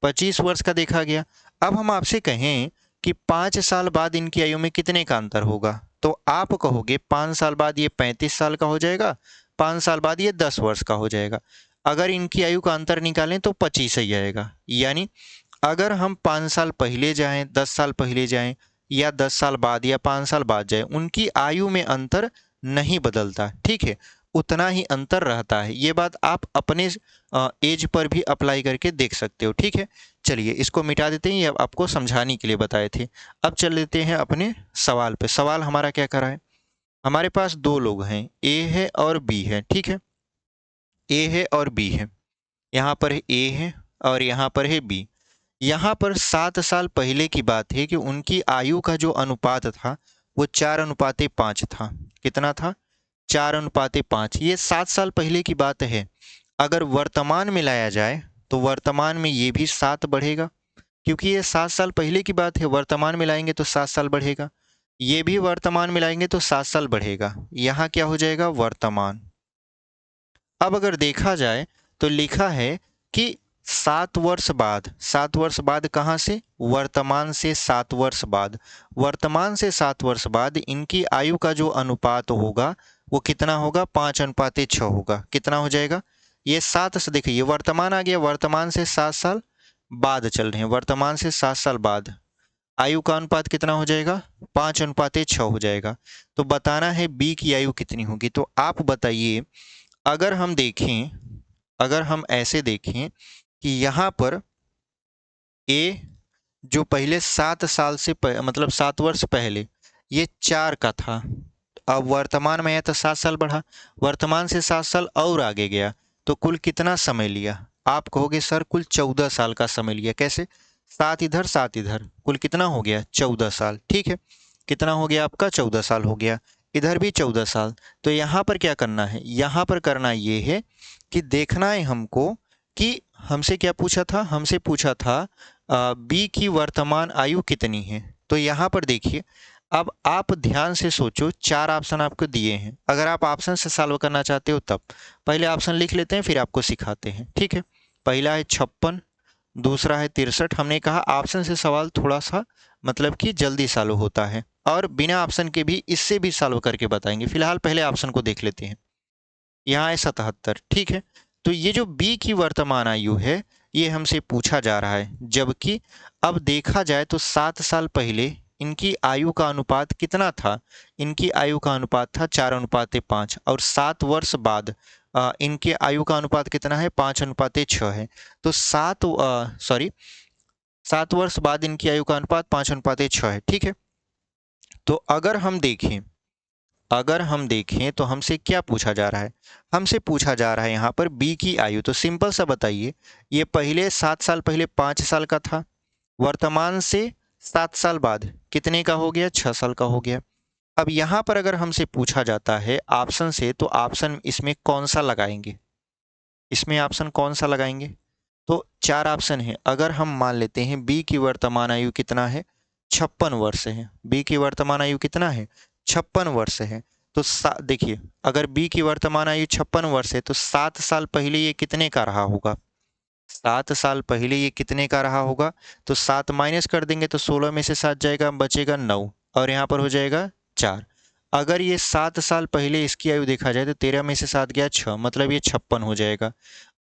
25 वर्ष का देखा गया। अब हम आपसे कहें कि 5 साल बाद इनकी आयु में कितने का अंतर होगा, तो आप कहोगे 5 साल बाद ये 35 साल का हो जाएगा, 5 साल बाद ये 10 वर्ष का हो जाएगा। अगर इनकी आयु का अंतर निकालें तो 25 ही आएगा। यानी अगर हम 5 साल पहले जाएं, 10 साल पहले जाएं, या 10 साल बाद या 5 साल बाद जाएं, उनकी आयु में अंतर नहीं बदलता। ठीक है, उतना ही अंतर रहता है। ये बात आप अपने एज पर भी अप्लाई करके देख सकते हो। ठीक है, चलिए इसको मिटा देते हैं, ये आपको समझाने के लिए बताए थे। अब चल लेते हैं अपने सवाल पे। सवाल हमारा क्या करा है? हमारे पास 2 लोग हैं, ए है और बी है। ठीक है, ए है और बी है। यहाँ पर ए है और यहाँ पर है बी। यहाँ पर 7 साल पहले की बात है कि उनकी आयु का जो अनुपात था वो 4:5 था। कितना था? 4:5। ये 7 साल पहले की बात है। अगर वर्तमान में लाया जाए तो वर्तमान में ये भी 7 बढ़ेगा, क्योंकि ये 7 साल पहले की बात है। वर्तमान में लाएंगे तो 7 साल बढ़ेगा, ये भी वर्तमान में लाएंगे तो 7 साल बढ़ेगा। यहाँ क्या हो जाएगा? वर्तमान। अब अगर देखा जाए तो लिखा है कि 7 वर्ष बाद, 7 वर्ष बाद कहाँ से? वर्तमान से 7 वर्ष बाद। वर्तमान से 7 वर्ष बाद इनकी आयु का जो अनुपात होगा वो कितना होगा? 5:6 होगा। कितना हो जाएगा? ये 7 से, देखिए ये वर्तमान आ गया, वर्तमान से 7 साल बाद चल रहे हैं, वर्तमान से 7 साल बाद आयु का अनुपात कितना हो जाएगा? 5:6 हो जाएगा। तो बताना है बी की आयु कितनी होगी। तो आप बताइए, अगर हम देखें, अगर हम ऐसे देखें कि यहाँ पर ए जो पहले 7 साल से मतलब 7 वर्ष पहले ये 4 का था, अब वर्तमान में आया तो 7 साल बढ़ा, वर्तमान से 7 साल और आगे गया, तो कुल कितना समय लिया? आप कहोगे सर कुल 14 साल का समय लिया। कैसे? 7 इधर 7 इधर, कुल कितना हो गया 14 साल। ठीक है, कितना हो गया आपका 14 साल हो गया। इधर भी 14 साल। तो यहाँ पर क्या करना है, यहाँ पर करना ये है कि देखना है हमको कि हमसे क्या पूछा था, हमसे पूछा था बी की वर्तमान आयु कितनी है। तो यहाँ पर देखिए, अब आप ध्यान से सोचो, 4 ऑप्शन आपको दिए हैं। अगर आप ऑप्शन से सॉल्व करना चाहते हो तब पहले ऑप्शन लिख लेते हैं, फिर आपको सिखाते हैं। ठीक है, पहला है 56, दूसरा है 63। हमने कहा ऑप्शन से सवाल थोड़ा सा मतलब कि जल्दी सॉल्व होता है, और बिना ऑप्शन के भी इससे भी सॉल्व करके बताएंगे। फिलहाल पहले ऑप्शन को देख लेते हैं। यहाँ है 77। ठीक है, तो ये जो बी की वर्तमान आयु है ये हमसे पूछा जा रहा है, जबकि अब देखा जाए तो 7 साल पहले इनकी आयु का अनुपात कितना था। इनकी आयु का अनुपात था 4:5, और 7 वर्ष बाद इनके आयु का अनुपात कितना है, 5:6 है। तो 7 वर्ष बाद इनकी आयु का अनुपात 5:6 है। ठीक है, तो अगर हम देखें तो हमसे क्या पूछा जा रहा है, हमसे पूछा जा रहा है यहाँ पर बी की आयु। तो सिंपल सा बताइए, ये पहले 7 साल पहले 5 साल का था, वर्तमान से 7 साल बाद कितने का हो गया, 6 साल का हो गया। अब यहाँ पर अगर हमसे पूछा जाता है ऑप्शन से, तो ऑप्शन इसमें कौन सा लगाएंगे, इसमें ऑप्शन कौन सा लगाएंगे। तो 4 ऑप्शन है, अगर हम मान लेते हैं बी की वर्तमान आयु कितना है, 56 वर्ष है। बी की वर्तमान आयु कितना है, 56 वर्ष है। तो देखिए, अगर बी की वर्तमान आयु 56 वर्ष है तो 7 साल पहले ये कितने का रहा होगा, 7 साल पहले ये कितने का रहा होगा। तो 7 माइनस कर देंगे तो 16 में से 7 जाएगा, बचेगा 9, और यहाँ पर हो जाएगा 4। अगर ये 7 साल पहले इसकी आयु देखा जाए तो 13 में से 7 गया 6, मतलब ये 56 हो जाएगा।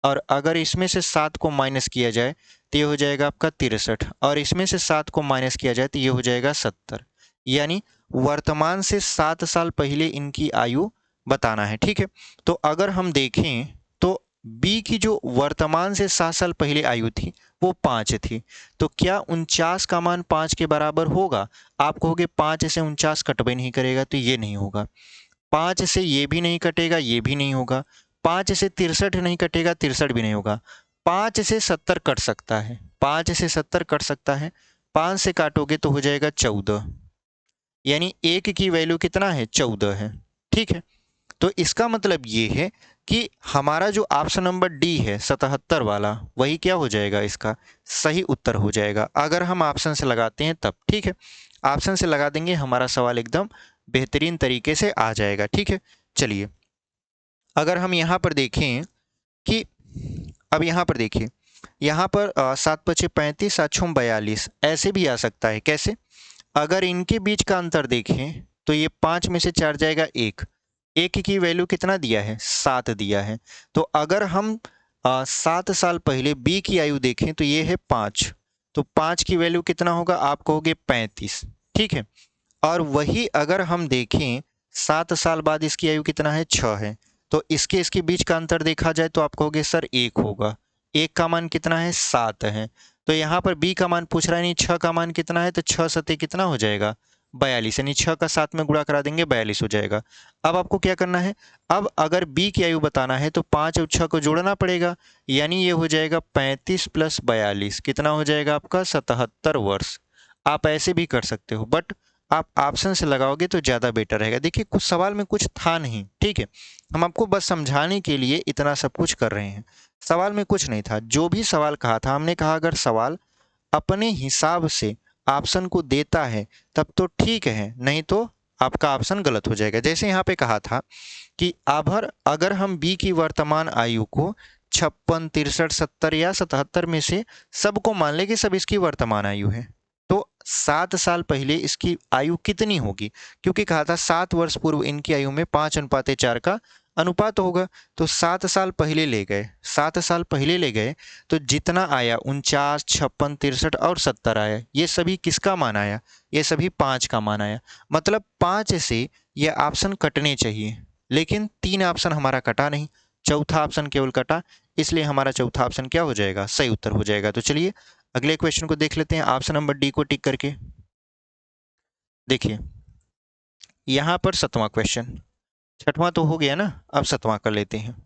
और अगर इसमें से 7 को माइनस किया जाए तो ये हो जाएगा आपका 63, और इसमें से 7 को माइनस किया जाए तो ये हो जाएगा 70। यानी वर्तमान से 7 साल पहले इनकी आयु बताना है। ठीक है, तो अगर हम देखें तो बी की जो वर्तमान से 7 साल पहले आयु थी वो 5 थी। तो क्या 49 का मान 5 के बराबर होगा। आप कहोगे 5 से 49 कटबे नहीं करेगा, तो ये नहीं होगा। 5 से ये भी नहीं कटेगा, ये भी नहीं होगा। 5 से 63 नहीं कटेगा, 63 भी नहीं होगा। 5 से 70 कट सकता है, 5 से 70 कट सकता है। 5 से काटोगे तो हो जाएगा 14, यानी एक की वैल्यू कितना है, 14 है। ठीक है, तो इसका मतलब ये है कि हमारा जो ऑप्शन नंबर डी है 77 वाला, वही क्या हो जाएगा, इसका सही उत्तर हो जाएगा, अगर हम ऑप्शन से लगाते हैं तब। ठीक है, ऑप्शन से लगा देंगे, हमारा सवाल एकदम बेहतरीन तरीके से आ जाएगा। ठीक है, चलिए अगर हम यहाँ पर देखें कि अब यहाँ पर देखिए, यहाँ पर 7×5 = 35, 7×6 = 42, ऐसे भी आ सकता है। कैसे, अगर इनके बीच का अंतर देखें तो ये 5 में से 4 जाएगा 1, एक की वैल्यू कितना दिया है, 7 दिया है। तो अगर हम 7 साल पहले बी की आयु देखें तो ये है 5, तो 5 की वैल्यू कितना होगा, आप कहोगे 35। ठीक है, और वही अगर हम देखें 7 साल बाद इसकी आयु कितना है, 6 है। तो इसके इसके बीच का अंतर देखा जाए तो आप कहोगे सर 1 होगा। 1 का मान कितना है, 7 है। तो यहाँ पर बी का मान पूछ रहा है, नहीं 6 का मान कितना है, तो 6 सते कितना हो जाएगा, 42, यानी 6 का 7 में गुणा करा देंगे, 42 हो जाएगा। अब आपको क्या करना है, अब अगर बी की आयु बताना है तो 5 और 6 को जोड़ना पड़ेगा, यानी ये हो जाएगा 35 + 42, कितना हो जाएगा आपका 77 वर्ष। आप ऐसे भी कर सकते हो, बट आप ऑप्शन से लगाओगे तो ज़्यादा बेटर रहेगा। देखिए कुछ सवाल में कुछ था नहीं, ठीक है, हम आपको बस समझाने के लिए इतना सब कुछ कर रहे हैं। सवाल में कुछ नहीं था, जो भी सवाल कहा था हमने कहा अगर सवाल अपने हिसाब से ऑप्शन को देता है तब तो ठीक है, नहीं तो आपका ऑप्शन गलत हो जाएगा। जैसे यहाँ पे कहा था कि अगर हम बी की वर्तमान आयु को 56, 63, 70 या 77 में से सबको मान ले कि सब इसकी वर्तमान आयु है, तो 7 साल पहले इसकी आयु कितनी होगी, क्योंकि कहा था 7 वर्ष पूर्व इनकी आयु में 5:4 का अनुपात होगा। तो 7 साल पहले ले गए, 7 साल पहले ले गए, तो जितना आया 49, 56, 63 और 70 आया, ये सभी किसका मान आया, ये सभी 5 का मान आया। मतलब 5 से ये ऑप्शन कटने चाहिए, लेकिन 3 ऑप्शन हमारा कटा नहीं, चौथा ऑप्शन केवल कटा, इसलिए हमारा चौथा ऑप्शन क्या हो जाएगा, सही उत्तर हो जाएगा। तो चलिए अगले क्वेश्चन को देख लेते हैं, ऑप्शन नंबर डी को टिक करके। देखिए यहाँ पर 7वां क्वेश्चन, 6वां तो हो गया ना, अब 7वां कर लेते हैं।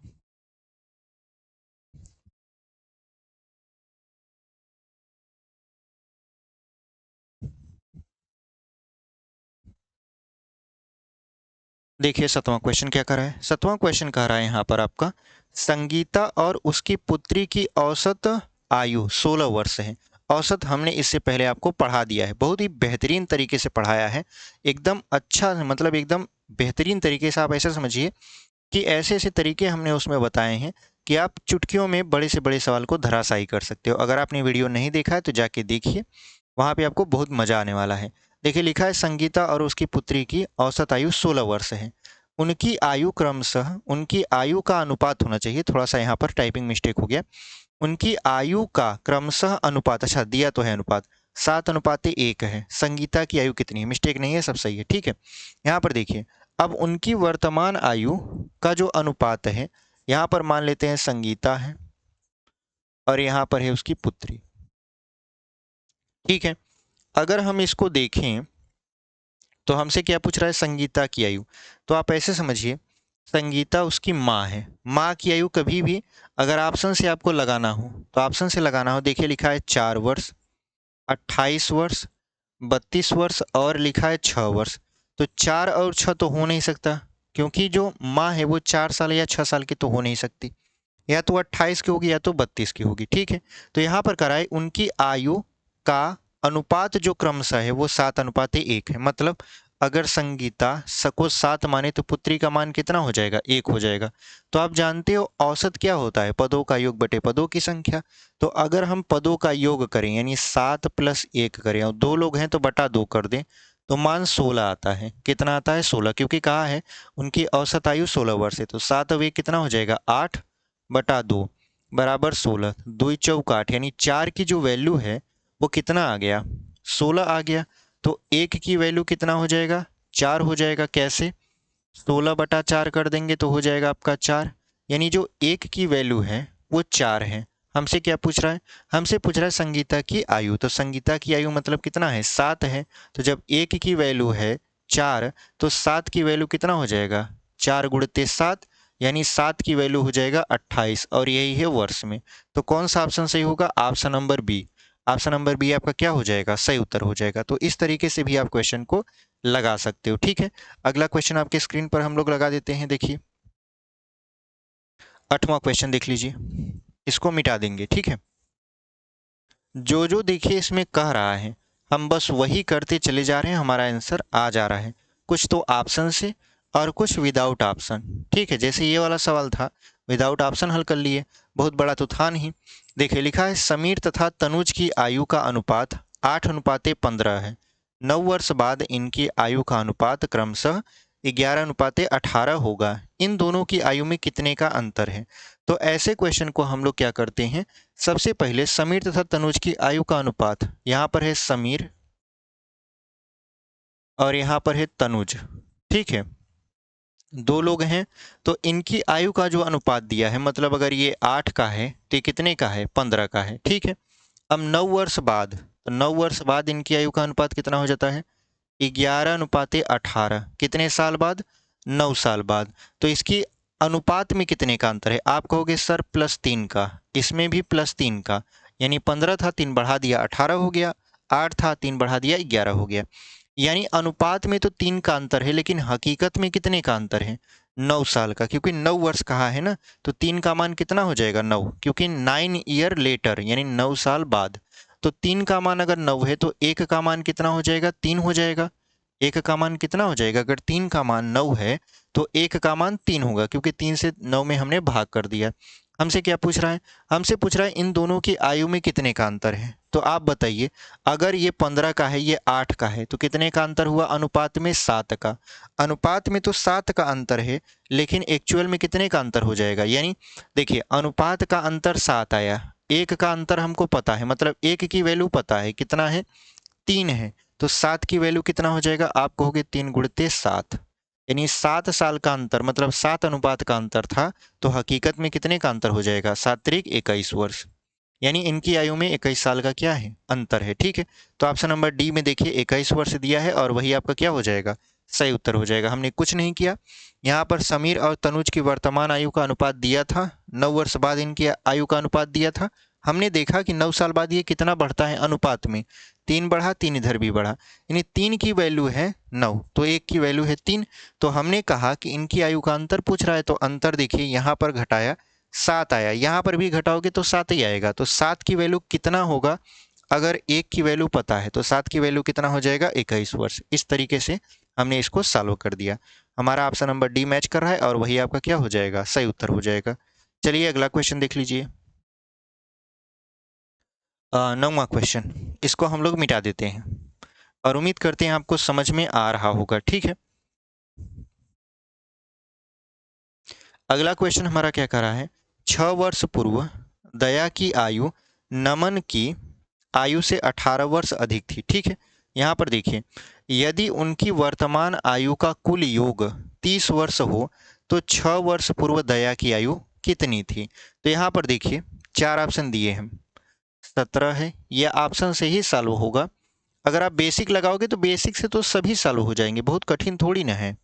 देखिए 7वां क्वेश्चन क्या कर रहा है। 7वां क्वेश्चन कह रहा है यहाँ पर आपका संगीता और उसकी पुत्री की औसत आयु 16 वर्ष है। औसत हमने इससे पहले आपको पढ़ा दिया है, बहुत ही बेहतरीन तरीके से पढ़ाया है, एकदम अच्छा, मतलब एकदम बेहतरीन तरीके से। आप ऐसा समझिए कि ऐसे ऐसे तरीके हमने उसमें बताए हैं कि आप चुटकियों में बड़े से बड़े सवाल को धराशायी कर सकते हो। अगर आपने वीडियो नहीं देखा है तो जाके देखिए, वहाँ पे आपको बहुत मज़ा आने वाला है। देखिए लिखा है संगीता और उसकी पुत्री की औसत आयु 16 वर्ष है। उनकी आयु क्रमशः, उनकी आयु का अनुपात होना चाहिए, थोड़ा सा यहाँ पर टाइपिंग मिस्टेक हो गया। उनकी आयु का क्रमशः अनुपात, अच्छा दिया तो है अनुपात, 7:1 है। संगीता की आयु कितनी है? मिस्टेक नहीं है, सब सही है, ठीक है। यहाँ पर देखिए, अब उनकी वर्तमान आयु का जो अनुपात है, यहाँ पर मान लेते हैं संगीता है और यहाँ पर है उसकी पुत्री, ठीक है। अगर हम इसको देखें तो हमसे क्या पूछ रहा है? संगीता की आयु। तो आप ऐसे समझिए, संगीता उसकी माँ है। माँ की आयु कभी भी अगर ऑप्शन से आपको लगाना हो तो ऑप्शन से लगाना हो, देखिए लिखा है 4 वर्ष, 28 वर्ष, 32 वर्ष और लिखा है 6 वर्ष। तो 4 और 6 तो हो नहीं सकता, क्योंकि जो माँ है वो 4 साल या 6 साल की तो हो नहीं सकती, या तो 28 की होगी या तो 32 की होगी, ठीक है। तो यहाँ पर कराए उनकी आयु का अनुपात जो क्रमशः है वो 7:1 है। मतलब अगर संगीता को 7 माने तो पुत्री का मान कितना हो जाएगा? 1 हो जाएगा। तो आप जानते हो औसत क्या होता है? पदों का योग बटे पदों की संख्या। तो अगर हम पदों का योग करें यानी 7 + 1 करें और 2 लोग हैं तो बटा 2 कर दें, तो मान 16 आता है। कितना आता है? 16, क्योंकि कहा है उनकी औसत आयु 16 वर्ष है। तो 7 और 1 कितना हो जाएगा? 8 बटा 2 बराबर 16। 2 चौक 8, यानी 4 की जो वैल्यू है वो कितना आ गया? 16 आ गया। तो 1 की वैल्यू कितना हो जाएगा? 4 हो जाएगा। कैसे? 16 बटा 4 कर देंगे तो हो जाएगा आपका 4, यानी जो 1 की वैल्यू है वो 4 है। हमसे क्या पूछ रहा है? हमसे पूछ रहा है संगीता की आयु। तो संगीता की आयु मतलब कितना है? 7 है। तो जब 1 की वैल्यू है 4 तो 7 की वैल्यू कितना हो जाएगा? 4 गुणित 7, यानी 7 की वैल्यू हो जाएगा 28, और यही है वर्ष में। तो कौन सा ऑप्शन सही होगा? Option number B. Option number B आपका क्या हो जाएगा? सही उत्तर हो जाएगा। तो इस तरीके से भी आप क्वेश्चन को लगा सकते हो, ठीक है। अगला क्वेश्चन आपके स्क्रीन पर हम लोग लगा देते हैं। देखिए 8वां क्वेश्चन देख लीजिए, इसको मिटा देंगे, ठीक है। जो देखिए इसमें कह रहा है हम बस वही करते चले जा रहे हैं, हमारा आंसर आ जा रहा है। कुछ तो ऑप्शन से और कुछ विदाउट ऑप्शन, ठीक है। जैसे ये वाला सवाल था, विदाउट ऑप्शन हल कर लिए, बहुत बड़ा तो था नहीं। देखिए लिखा है समीर तथा तनुज की आयु का अनुपात 8:15 है। 9 वर्ष बाद इनकी आयु का अनुपात क्रमशः 11:18 होगा। इन दोनों की आयु में कितने का अंतर है? तो ऐसे क्वेश्चन को हम लोग क्या करते हैं, सबसे पहले समीर तथा तनुज की आयु का अनुपात, यहाँ पर है समीर और यहाँ पर है तनुज, ठीक है। 2 लोग हैं तो इनकी आयु का जो अनुपात दिया है, मतलब अगर ये 8 का है तो ये कितने का है? 15 का है, ठीक है। अब 9 वर्ष बाद, तो 9 वर्ष बाद इनकी आयु का अनुपात कितना हो जाता है? 11:18। कितने साल बाद? 9 साल बाद। तो इसकी अनुपात में कितने का अंतर है? आप कहोगे सर +3 का, इसमें भी +3 का, यानी 15 था 3 बढ़ा दिया 18 हो गया, 8 था 3 बढ़ा दिया 11 हो गया। यानी अनुपात में तो 3 का अंतर है, लेकिन हकीकत में कितने का अंतर है? 9 साल का, क्योंकि 9 वर्ष कहा है ना, तो 3 का मान कितना हो जाएगा? 9, क्योंकि 9 ईयर लेटर यानी 9 साल बाद। तो 3 का मान अगर 9 है तो 1 का मान कितना हो जाएगा? 3 हो जाएगा। 1 का मान कितना हो जाएगा? अगर 3 का मान 9 है तो 1 का मान 3 होगा, क्योंकि 3 से 9 में हमने भाग कर दिया। हमसे क्या पूछ रहा है? हमसे पूछ रहा है इन दोनों की आयु में कितने का अंतर है। तो आप बताइए, अगर ये 15 का है, ये 8 का है, तो कितने का अंतर हुआ? अनुपात में 7 का। अनुपात में तो 7 का अंतर है, लेकिन एक्चुअल में कितने का अंतर हो जाएगा? यानी देखिए अनुपात का अंतर 7 आया, 1 का अंतर हमको पता है, मतलब 1 की वैल्यू पता है कितना है? 3 है। तो 7 की वैल्यू कितना हो जाएगा? आप कहोगे 3 गुणित 7, यानी 7 साल का अंतर, मतलब 7 अनुपात का अंतर था। तो हकीकत में कितने का अंतर हो जाएगा? 7 त्रिक 21 वर्ष, यानी इनकी आयु में 21 साल का क्या है? अंतर है, ठीक है। तो ऑप्शन नंबर डी में देखिए 21 वर्ष दिया है और वही आपका क्या हो जाएगा? सही उत्तर हो जाएगा। हमने कुछ नहीं किया, यहाँ पर समीर और तनुज की वर्तमान आयु का अनुपात दिया था, 9 वर्ष बाद इनकी आयु का अनुपात दिया था, हमने देखा कि 9 साल बाद ये कितना बढ़ता है अनुपात में, 3 बढ़ा, 3 इधर भी बढ़ा, यानी 3 की वैल्यू है 9 तो 1 की वैल्यू है 3। तो हमने कहा कि इनकी आयु का अंतर पूछ रहा है, तो अंतर देखिए यहाँ पर घटाया 7 आया, यहाँ पर भी घटाओगे तो 7 ही आएगा। तो 7 की वैल्यू कितना होगा, अगर 1 की वैल्यू पता है तो 7 की वैल्यू कितना हो जाएगा, 21 वर्ष। इस तरीके से हमने इसको सॉल्व कर दिया। हमारा ऑप्शन नंबर डी मैच कर रहा है और वही आपका क्या हो जाएगा, सही उत्तर हो जाएगा। चलिए अगला क्वेश्चन देख लीजिए। 9वां क्वेश्चन, इसको हम लोग मिटा देते हैं और उम्मीद करते हैं आपको समझ में आ रहा होगा। ठीक है, अगला क्वेश्चन हमारा क्या कह रहा है, 6 वर्ष पूर्व दया की आयु नमन की आयु से 18 वर्ष अधिक थी। ठीक है, यहाँ पर देखिए, यदि उनकी वर्तमान आयु का कुल योग 30 वर्ष हो तो 6 वर्ष पूर्व दया की आयु कितनी थी। तो यहाँ पर देखिए 4 ऑप्शन दिए हैं, 17 है, यह ऑप्शन से ही सॉल्व होगा। अगर आप बेसिक लगाओगे तो बेसिक से तो सभी सॉल्व हो जाएंगे, बहुत कठिन थोड़ी ना है,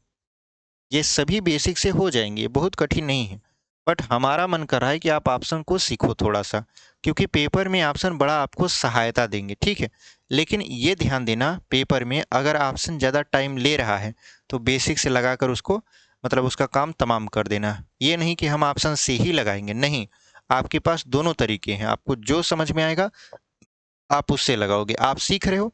ये सभी बेसिक से हो जाएंगे, बहुत कठिन नहीं है। बट हमारा मन कर रहा है कि आप ऑप्शन को सीखो थोड़ा सा, क्योंकि पेपर में ऑप्शन बड़ा आपको सहायता देंगे। ठीक है, लेकिन ये ध्यान देना, पेपर में अगर ऑप्शन ज़्यादा टाइम ले रहा है तो बेसिक से लगाकर उसको मतलब उसका काम तमाम कर देना। ये नहीं कि हम ऑप्शन से ही लगाएंगे, नहीं, आपके पास दोनों तरीके हैं, आपको जो समझ में आएगा आप उससे लगाओगे। आप सीख रहे हो,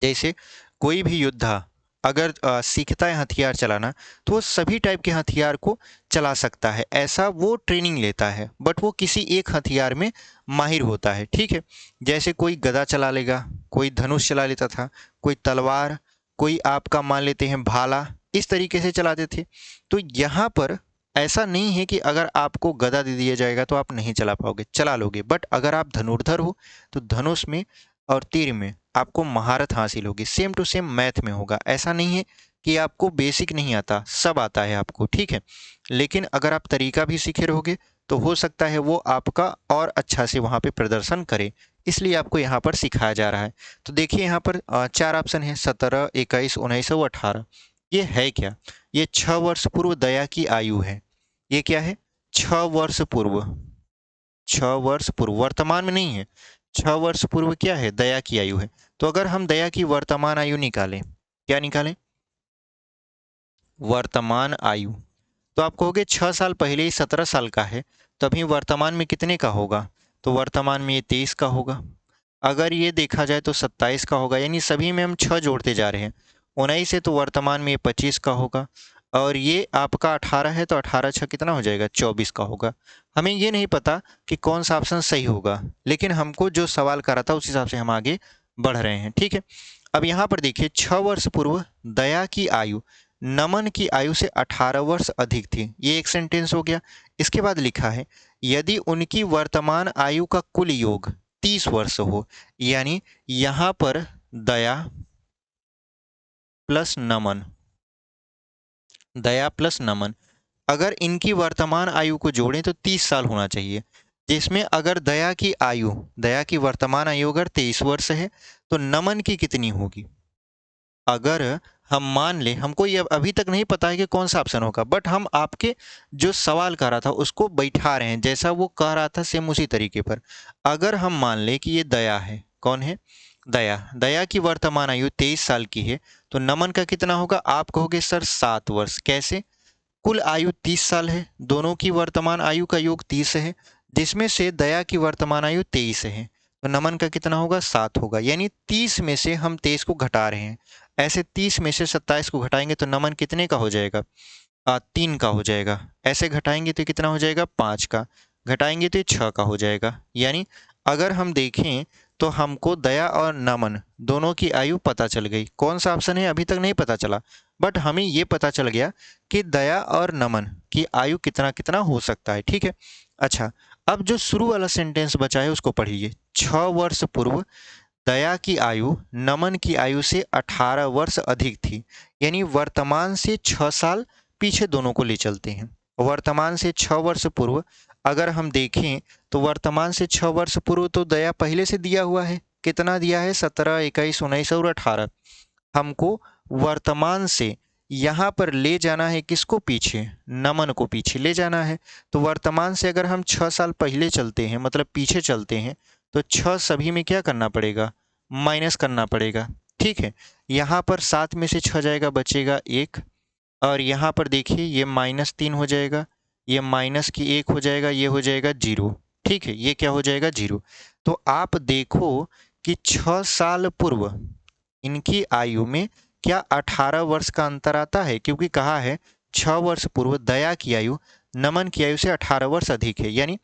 जैसे कोई भी योद्धा अगर सीखता है हथियार चलाना तो वो सभी टाइप के हथियार को चला सकता है, ऐसा वो ट्रेनिंग लेता है, बट वो किसी एक हथियार में माहिर होता है। ठीक है, जैसे कोई गदा चला लेगा, कोई धनुष चला लेता था, कोई तलवार, कोई आपका मान लेते हैं भाला, इस तरीके से चलाते थे। तो यहाँ पर ऐसा नहीं है कि अगर आपको गदा दे दिया जाएगा तो आप नहीं चला पाओगे, चला लोगे, बट अगर आप धनुर्धर हो तो धनुष में और तीर में आपको महारत हासिल होगी। सेम टू सेम मैथ में होगा, ऐसा नहीं है कि आपको बेसिक नहीं आता, सब आता है आपको। ठीक है, लेकिन अगर आप तरीका भी सीखे रहोगे तो हो सकता है वो आपका और अच्छा से वहाँ पे प्रदर्शन करे, इसलिए आपको यहाँ पर सिखाया जा रहा है। तो देखिए यहाँ पर 4 ऑप्शन है, 17, 21, 19 और 18। ये है क्या, ये 6 वर्ष पूर्व दया की आयु है। ये क्या है, 6 वर्ष पूर्व, 6 वर्ष पूर्व, वर्तमान में नहीं है, 6 वर्ष पूर्व क्या है, दया की आयु है। तो अगर हम दया की वर्तमान आयु निकालें, क्या निकालें, वर्तमान आयु, तो आप कहोगे 6 साल पहले ही 17 साल का है, तो अभी वर्तमान में कितने का होगा, तो वर्तमान में ये 23 का होगा। अगर ये देखा जाए तो 27 का होगा, यानी सभी में हम 6 जोड़ते जा रहे हैं। 19 से तो वर्तमान में ये 25 का होगा, और ये आपका 18 है तो 18 छः कितना हो जाएगा, 24 का होगा। हमें ये नहीं पता कि कौन सा ऑप्शन सही होगा, लेकिन हमको जो सवाल करा था उस हिसाब से हम आगे बढ़ रहे हैं। ठीक है, अब यहाँ पर देखिए 6 वर्ष पूर्व दया की आयु नमन की आयु से 18 वर्ष अधिक थी, ये एक सेंटेंस हो गया। इसके बाद लिखा है यदि उनकी वर्तमान आयु का कुल योग 30 वर्ष हो, यानी यहाँ पर दया प्लस नमन, दया प्लस नमन, अगर इनकी वर्तमान आयु को जोड़ें तो 30 साल होना चाहिए, जिसमें अगर दया की आयु, दया की वर्तमान आयु अगर 23 वर्ष है तो नमन की कितनी होगी। अगर हम मान लें, हमको ये अभी तक नहीं पता है कि कौन सा ऑप्शन होगा, बट हम आपके जो सवाल कर रहा था उसको बैठा रहे हैं, जैसा वो कह रहा था सेम उसी तरीके पर। अगर हम मान लें कि ये दया है, कौन है, दया, दया की वर्तमान आयु 23 साल की है, तो नमन का कितना होगा, आप कहोगे सर 7 वर्ष। कैसे, कुल आयु 30 साल है, दोनों की वर्तमान आयु का योग 30 है, जिसमें से दया की वर्तमान आयु 23 है, तो नमन का कितना होगा, 7 होगा। यानी 30 में से हम 23 को घटा रहे हैं, ऐसे 30 में से 27 को घटाएंगे तो नमन कितने का हो जाएगा, 3 का हो जाएगा। ऐसे घटाएंगे तो कितना हो जाएगा, 5 का, घटाएंगे तो 6 का हो जाएगा। यानी अगर हम देखें तो हमको दया और नमन दोनों की आयु पता चल गई। कौन सा ऑप्शन है अभी तक नहीं पता चला, बट हमें ये पता चल गया कि दया और नमन की आयु कितना कितना हो सकता है। ठीक है, अच्छा, अब जो शुरू वाला सेंटेंस बचा है उसको पढ़िए। 6 वर्ष पूर्व दया की आयु नमन की आयु से 18 वर्ष अधिक थी, यानी वर्तमान से 6 साल पीछे दोनों को ले चलते हैं। वर्तमान से 6 वर्ष पूर्व अगर हम देखें तो वर्तमान से 6 वर्ष पूर्व तो दया पहले से दिया हुआ है, कितना दिया है, 17, 21, 19 और 18। हमको वर्तमान से यहाँ पर ले जाना है किसको पीछे, नमन को पीछे ले जाना है। तो वर्तमान से अगर हम 6 साल पहले चलते हैं, मतलब पीछे चलते हैं, तो 6 सभी में क्या करना पड़ेगा, माइनस करना पड़ेगा। ठीक है, यहाँ पर 7 में से 6 जाएगा, बचेगा 1, और यहाँ पर देखिए ये -3 हो जाएगा, ये माइनस की 1 हो जाएगा, ये हो जाएगा 0। ठीक है, ये क्या हो जाएगा, 0। तो आप देखो कि 6 साल पूर्व इनकी आयु में क्या 18 वर्ष का अंतर आता है, क्योंकि कहा है 6 वर्ष पूर्व दया की आयु नमन की आयु से 18 वर्ष अधिक है, यानी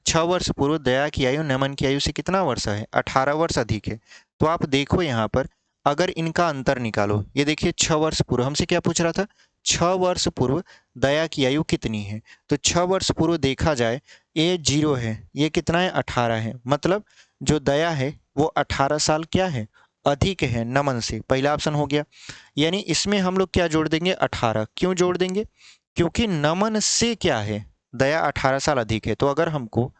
6 वर्ष पूर्व दया की आयु नमन की आयु से कितना वर्ष है, 18 वर्ष अधिक है। तो आप देखो यहाँ पर अगर इनका अंतर निकालो, ये देखिए 6 वर्ष पूर्व हमसे क्या पूछ रहा था, 6 वर्ष पूर्व दया की आयु कितनी है। तो 6 वर्ष पूर्व देखा जाए ये 0 है, ये कितना है, 18 है, मतलब जो दया है वो 18 साल क्या है, अधिक है नमन से। पहला ऑप्शन हो गया, यानी इसमें हम लोग क्या जोड़ देंगे, 18। क्यों जोड़ देंगे, क्योंकि नमन से क्या है, दया 18 साल अधिक है। तो अगर हमको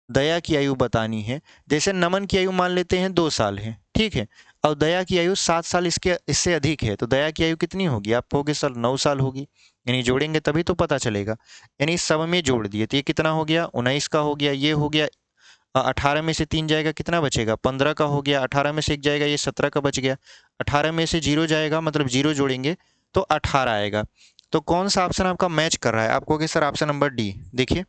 दया की आयु बतानी है, जैसे नमन की आयु मान लेते हैं 2 साल है, ठीक है, और दया की आयु 7 साल इससे अधिक है, तो दया की आयु कितनी होगी, आप कहोगे सर 9 साल होगी। यानी जोड़ेंगे तभी तो पता चलेगा, यानी सब में जोड़ दिए तो ये कितना हो गया, 19 का हो गया, ये हो गया 18 में से 3 जाएगा, कितना बचेगा, 15 का हो गया, 18 में से 1 जाएगा, ये 17 का बच गया, 18 में से 0 जाएगा, मतलब 0 जोड़ेंगे तो 18 आएगा। तो कौन सा ऑप्शन आपका मैच कर रहा है, आप कहोगे सर ऑप्शन नंबर डी। देखिए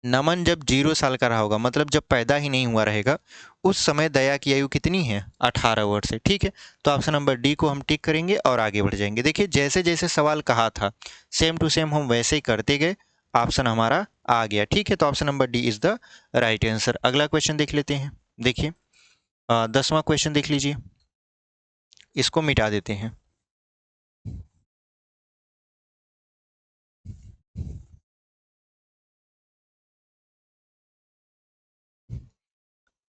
नमन जब 0 साल का रहा होगा, मतलब जब पैदा ही नहीं हुआ रहेगा, उस समय दया की आयु कितनी है, 18 वर्ष है। ठीक है, तो ऑप्शन नंबर डी को हम टिक करेंगे और आगे बढ़ जाएंगे। देखिए जैसे जैसे सवाल कहा था सेम टू सेम हम वैसे ही करते गए, ऑप्शन हमारा आ गया। ठीक है, तो option number D is the right answer. अगला क्वेश्चन देख लेते हैं। देखिए 10वां क्वेश्चन देख लीजिए, इसको मिटा देते हैं।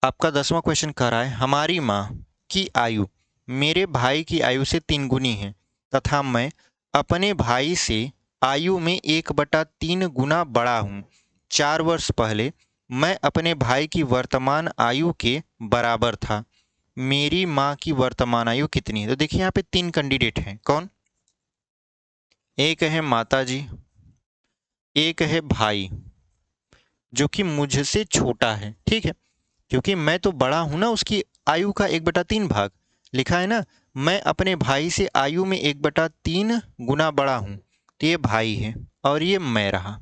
आपका 10वां क्वेश्चन कह रहा है, हमारी माँ की आयु मेरे भाई की आयु से 3 गुनी है तथा मैं अपने भाई से आयु में 1/3 गुना बड़ा हूँ। 4 वर्ष पहले मैं अपने भाई की वर्तमान आयु के बराबर था। मेरी माँ की वर्तमान आयु कितनी है। तो देखिए यहाँ पे 3 कैंडिडेट हैं, कौन, एक है माता जी, एक है भाई जो कि मुझसे छोटा है। ठीक है, क्योंकि मैं तो बड़ा हूं ना, उसकी आयु का 1/3 भाग लिखा है ना, मैं अपने भाई से आयु में 1/3 गुना बड़ा हूं, तो ये भाई है और ये मैं रहा।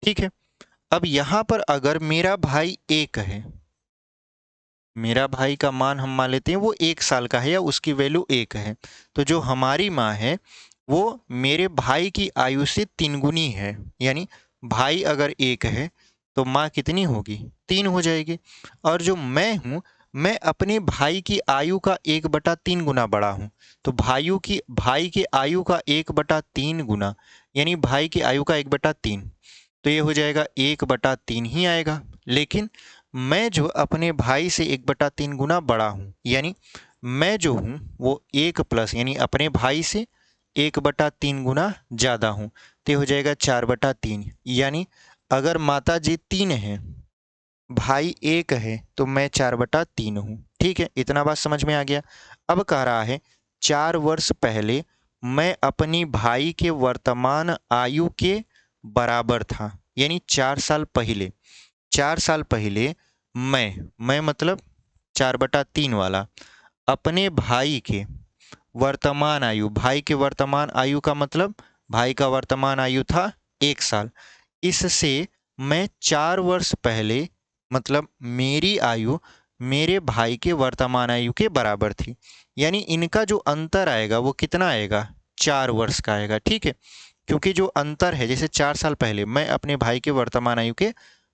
ठीक है, अब यहां पर अगर मेरा भाई 1 है, मेरा भाई का मान हम मान लेते हैं वो 1 साल का है या उसकी वैल्यू 1 है, तो जो हमारी माँ है वो मेरे भाई की आयु से 3 गुनी है। यानी भाई अगर 1 है तो माँ कितनी होगी, 3 हो जाएगी। और जो मैं हूँ, मैं अपने भाई की आयु का 1/3 गुना बड़ा हूँ, तो भाई की आयु का 1/3 गुना, यानी भाई की आयु का 1/3, तो ये हो जाएगा 1/3 ही आएगा। लेकिन मैं जो अपने भाई से 1/3 गुना बड़ा हूँ, यानी मैं जो हूँ वो 1 प्लस, यानी अपने भाई से 1/3 गुना ज़्यादा हूँ, तो हो जाएगा 4/3। यानी अगर माता जी 3 है, भाई 1 है, तो मैं 4/3 हूँ। ठीक है, इतना बात समझ में आ गया। अब कह रहा है 4 वर्ष पहले मैं अपनी भाई के वर्तमान आयु के बराबर था, यानी 4 साल पहले, 4 साल पहले मैं मतलब 4/3 वाला अपने भाई के वर्तमान आयु, भाई के वर्तमान आयु का मतलब भाई का वर्तमान आयु था 1 साल, इससे मैं 4 वर्ष पहले, मतलब मेरी आयु मेरे भाई के वर्तमान आयु के बराबर थी। यानी इनका जो अंतर आएगा वो कितना आएगा, 4 वर्ष का आएगा। ठीक है, क्योंकि जो अंतर है, जैसे 4 साल पहले मैं अपने भाई के वर्तमान आयु के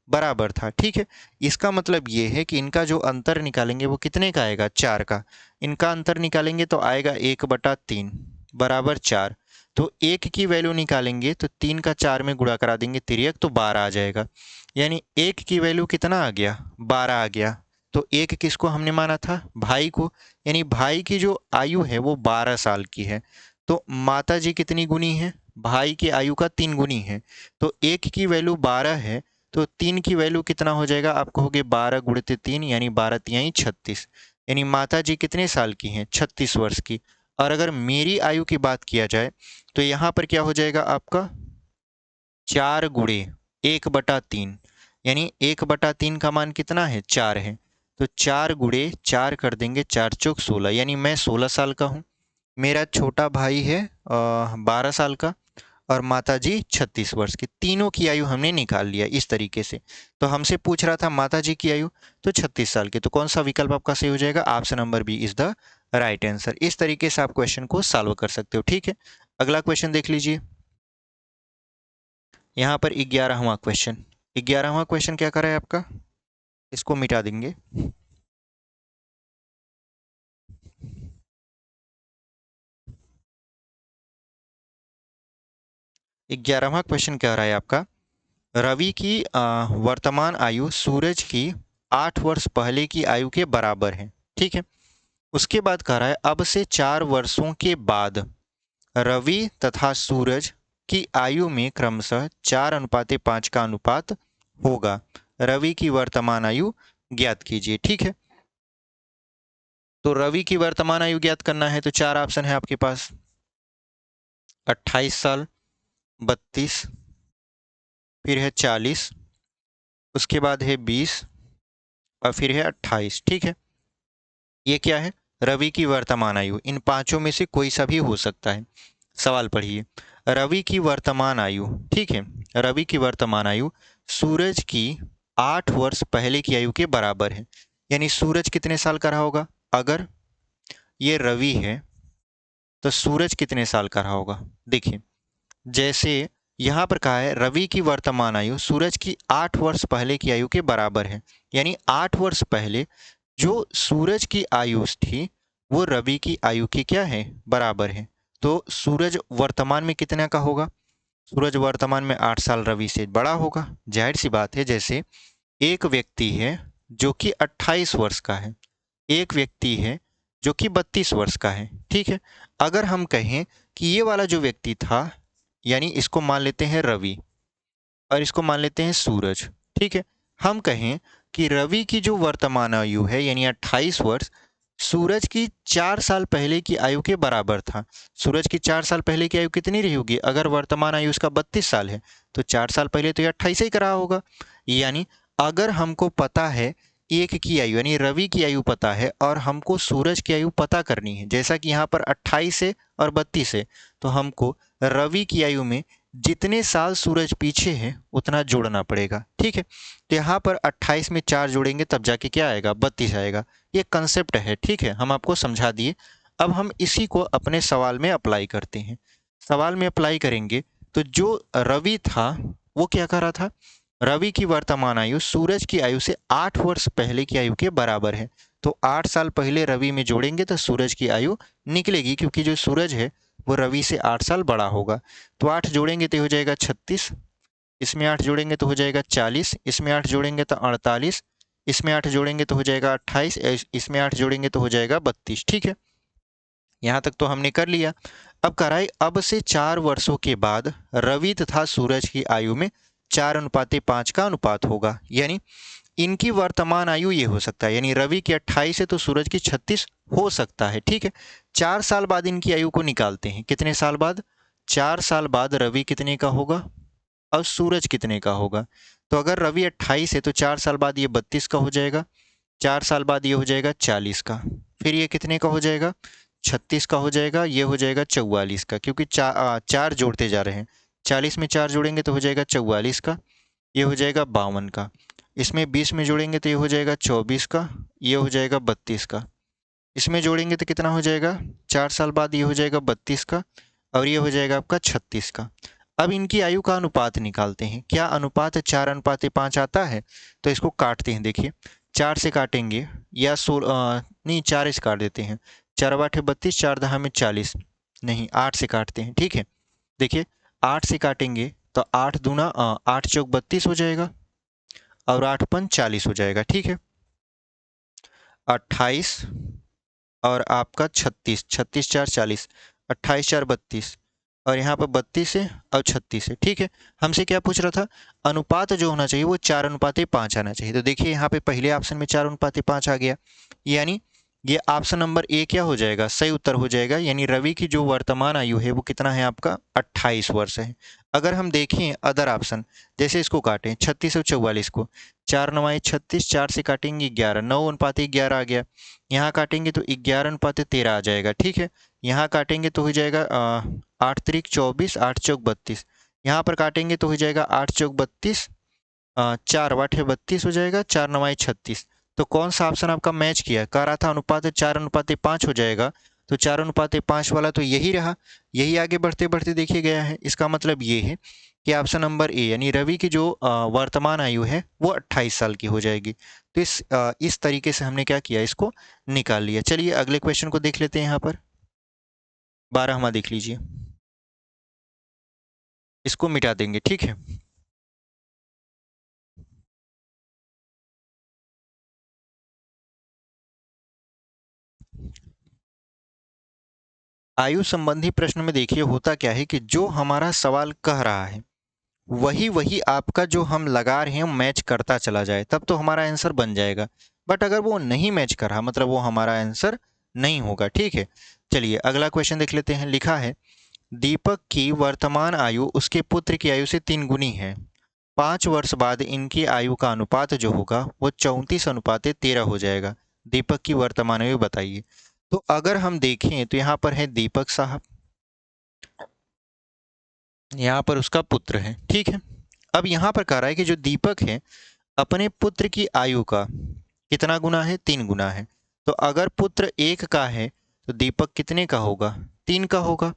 बराबर था। ठीक है, इसका मतलब ये है कि इनका जो अंतर निकालेंगे वो कितने का आएगा, 4 का। इनका अंतर निकालेंगे तो आएगा 1/3 बराबर 4। तो 1 की वैल्यू निकालेंगे तो 3 का 4 में गुणा करा देंगे, तिर्यक, तो 12 आ जाएगा। यानी 1 की वैल्यू कितना आ गया, 12 आ गया। तो 1 किसको हमने माना था, भाई को, यानी भाई की जो आयु है वो 12 साल की है। तो माता जी कितनी गुनी है, भाई की आयु का 3 गुनी है। तो 1 की वैल्यू 12 है, तो 3 की वैल्यू कितना हो जाएगा, आप कहोगे 12 गुणित 3, यानी 12 तिहाई 36, यानी माता जी कितने साल की हैं, 36 वर्ष की। और अगर मेरी आयु की बात किया जाए तो यहाँ पर क्या हो जाएगा आपका 4 गुणे 1/3, यानी 1/3 का मान कितना है 4 है। तो 4 गुणे 4 कर देंगे, 4 चौक 16, यानी मैं 16 साल का हूँ। मेरा छोटा भाई है 12 साल का और माताजी 36 वर्ष की। तीनों की आयु हमने निकाल लिया इस तरीके से। तो हमसे पूछ रहा था माताजी की आयु, तो 36 साल की। तो कौन सा विकल्प आपका सही हो जाएगा? Option number B is the right answer. इस तरीके से आप क्वेश्चन को सॉल्व कर सकते हो। ठीक है, अगला क्वेश्चन देख लीजिए। यहाँ पर 11वां क्वेश्चन। 11वां क्वेश्चन क्या कर रहा है आपका? इसको मिटा देंगे। 11वां क्वेश्चन कह रहा है आपका, रवि की वर्तमान आयु सूरज की 8 वर्ष पहले की आयु के बराबर है। ठीक है, उसके बाद कह रहा है अब से 4 वर्षों के बाद रवि तथा सूरज की आयु में क्रमशः 4:5 का अनुपात होगा। रवि की वर्तमान आयु ज्ञात कीजिए। ठीक है, तो रवि की वर्तमान आयु ज्ञात करना है तो 4 ऑप्शन है आपके पास, 28 साल, 32, फिर है 40, उसके बाद है 20 और फिर है 28। ठीक है, ये क्या है? रवि की वर्तमान आयु। इन पांचों में से कोई सा भी हो सकता है। सवाल पढ़िए, रवि की वर्तमान आयु। ठीक है, रवि की वर्तमान आयु सूरज की 8 वर्ष पहले की आयु के बराबर है। यानी सूरज कितने साल का रहा होगा? अगर ये रवि है तो सूरज कितने साल का रहा होगा? देखिए, जैसे यहाँ पर कहा है रवि की वर्तमान आयु सूरज की 8 वर्ष पहले की आयु के बराबर है, यानी 8 वर्ष पहले जो सूरज की आयु थी वो रवि की आयु की क्या है? बराबर है। तो सूरज वर्तमान में कितने का होगा? सूरज वर्तमान में 8 साल रवि से बड़ा होगा। जाहिर सी बात है, जैसे एक व्यक्ति है जो कि 28 वर्ष का है, एक व्यक्ति है जो कि 32 वर्ष का है। ठीक है, अगर हम कहें कि ये वाला जो व्यक्ति था, यानी इसको मान लेते हैं रवि और इसको मान लेते हैं सूरज। ठीक है, हम कहें कि रवि की जो वर्तमान आयु है यानी 28 वर्ष सूरज की 4 साल पहले की आयु के बराबर था। सूरज की 4 साल पहले की आयु कितनी रही होगी? अगर वर्तमान आयु उसका 32 साल है तो 4 साल पहले तो ये 28 ही करा होगा। यानी अगर हमको पता है एक की आयु यानी रवि की आयु पता है और हमको सूरज की आयु पता करनी है, जैसा कि यहाँ पर 28 है और 32 है, तो हमको रवि की आयु में जितने साल सूरज पीछे है उतना जोड़ना पड़ेगा। ठीक है, तो यहाँ पर 28 में 4 जोड़ेंगे तब जाके क्या आएगा? 32 आएगा। ये कंसेप्ट है। ठीक है, हम आपको समझा दिए। अब हम इसी को अपने सवाल में अप्लाई करते हैं। सवाल में अप्लाई करेंगे तो जो रवि था वो क्या कर रहा था? रवि की वर्तमान आयु सूरज की आयु से 8 वर्ष पहले की आयु के बराबर है। तो 8 साल पहले रवि में जोड़ेंगे तो सूरज की आयु निकलेगी, क्योंकि जो सूरज है वो रवि से 8 साल बड़ा होगा। तो 8 जोड़ेंगे तो हो जाएगा 36, इसमें 8 जोड़ेंगे तो हो जाएगा 40, इसमें 8 जोड़ेंगे तो 48, इसमें 8 जोड़ेंगे तो हो जाएगा 28, इसमें 8 जोड़ेंगे तो हो जाएगा 32। ठीक है, यहाँ तक तो हमने कर लिया। अब कराए अब से 4 वर्षों के बाद रवि तथा सूरज की आयु में 4:5 का अनुपात होगा। यानी इनकी वर्तमान आयु ये हो सकता है, यानी रवि की 28 है तो सूरज की 36 हो सकता है। ठीक है, 4 साल बाद इनकी आयु को निकालते हैं। कितने साल बाद? 4 साल बाद रवि कितने का होगा और सूरज कितने का होगा? तो अगर रवि 28 है तो 4 साल बाद ये 32 का हो जाएगा, 4 साल बाद ये हो जाएगा 40 का, फिर ये कितने का हो जाएगा? 36 का हो जाएगा, ये हो जाएगा 44 का, क्योंकि 4 जोड़ते जा रहे हैं। 40 में 4 जोड़ेंगे तो हो जाएगा 44 का, ये हो जाएगा 52 का, इसमें 20 में जोड़ेंगे तो ये हो जाएगा 24 का, ये हो जाएगा 32 का, इसमें जोड़ेंगे तो कितना हो जाएगा? 4 साल बाद ये हो जाएगा 32 का और ये हो जाएगा आपका 36 का। अब इनकी आयु का अनुपात निकालते हैं। क्या अनुपात 4:5 आता है? तो इसको काटते हैं। देखिए, 4 से काटेंगे या नहीं, 4 से काट देते हैं। 4 × 8 = 32, 4 × 10 = 40, नहीं 8 से काटते हैं। ठीक है, देखिए 8 से काटेंगे तो 8 दूना 8 चौक 32 हो जाएगा और 8 पंच 40 हो जाएगा। ठीक है, 28 और आपका 36, 36 4 40, 28 4 32 और यहाँ पर 32 है और 36 है। ठीक है, हमसे क्या पूछ रहा था? अनुपात जो होना चाहिए वो 4:5 आना चाहिए। तो देखिए यहाँ पे पहले ऑप्शन में 4:5 आ गया, यानी ये ऑप्शन नंबर ए क्या हो जाएगा, सही उत्तर हो जाएगा। यानी रवि की जो वर्तमान आयु है वो कितना है आपका, 28 वर्ष है। अगर हम देखें अदर ऑप्शन, जैसे इसको काटें 36 और 44 को, 4 9 36, 4 से काटेंगे 11, 9 अनुपात 11 आ गया। यहाँ काटेंगे तो 11 अनुपात 13 आ जाएगा, ठीक है। यहाँ काटेंगे तो हो जाएगा 8 त्रिक 24, 8 चौक 32। यहाँ पर काटेंगे तो हो जाएगा 8 चौक 32, 4 8 32 हो जाएगा, 4 9 36। तो कौन सा ऑप्शन आपका मैच किया, कह रहा था अनुपात 4 अनुपात 5 हो जाएगा, तो 4 अनुपात 5 वाला तो यही रहा, यही आगे बढ़ते बढ़ते देखिए गया है। इसका मतलब ये है कि ऑप्शन नंबर ए यानी रवि की जो वर्तमान आयु है वो 28 साल की हो जाएगी। तो इस तरीके से हमने क्या किया, इसको निकाल लिया। चलिए अगले क्वेश्चन को देख लेते हैं। यहाँ पर 12वां देख लीजिए, इसको मिटा देंगे, ठीक है। आयु संबंधी प्रश्न में देखिए होता क्या है कि जो हमारा सवाल कह रहा है वही वही आपका जो हम लगा रहे हैं मैच करता चला जाए, तब तो हमारा आंसर बन जाएगा। बट अगर वो नहीं मैच कर रहा मतलब वो हमारा आंसर नहीं होगा, ठीक है। चलिए अगला क्वेश्चन देख लेते हैं। लिखा है दीपक की वर्तमान आयु उसके पुत्र की आयु से 3 गुनी है। 5 वर्ष बाद इनकी आयु का अनुपात जो होगा वो 34:13 हो जाएगा। दीपक की वर्तमान आयु बताइए। तो अगर हम देखें तो यहाँ पर है दीपक साहब, यहाँ पर उसका पुत्र है, ठीक है। अब यहाँ पर कह रहा है कि जो दीपक है अपने पुत्र की आयु का कितना गुना है, 3 गुना है। तो अगर पुत्र 1 का है तो दीपक कितने का होगा, 3 का होगा।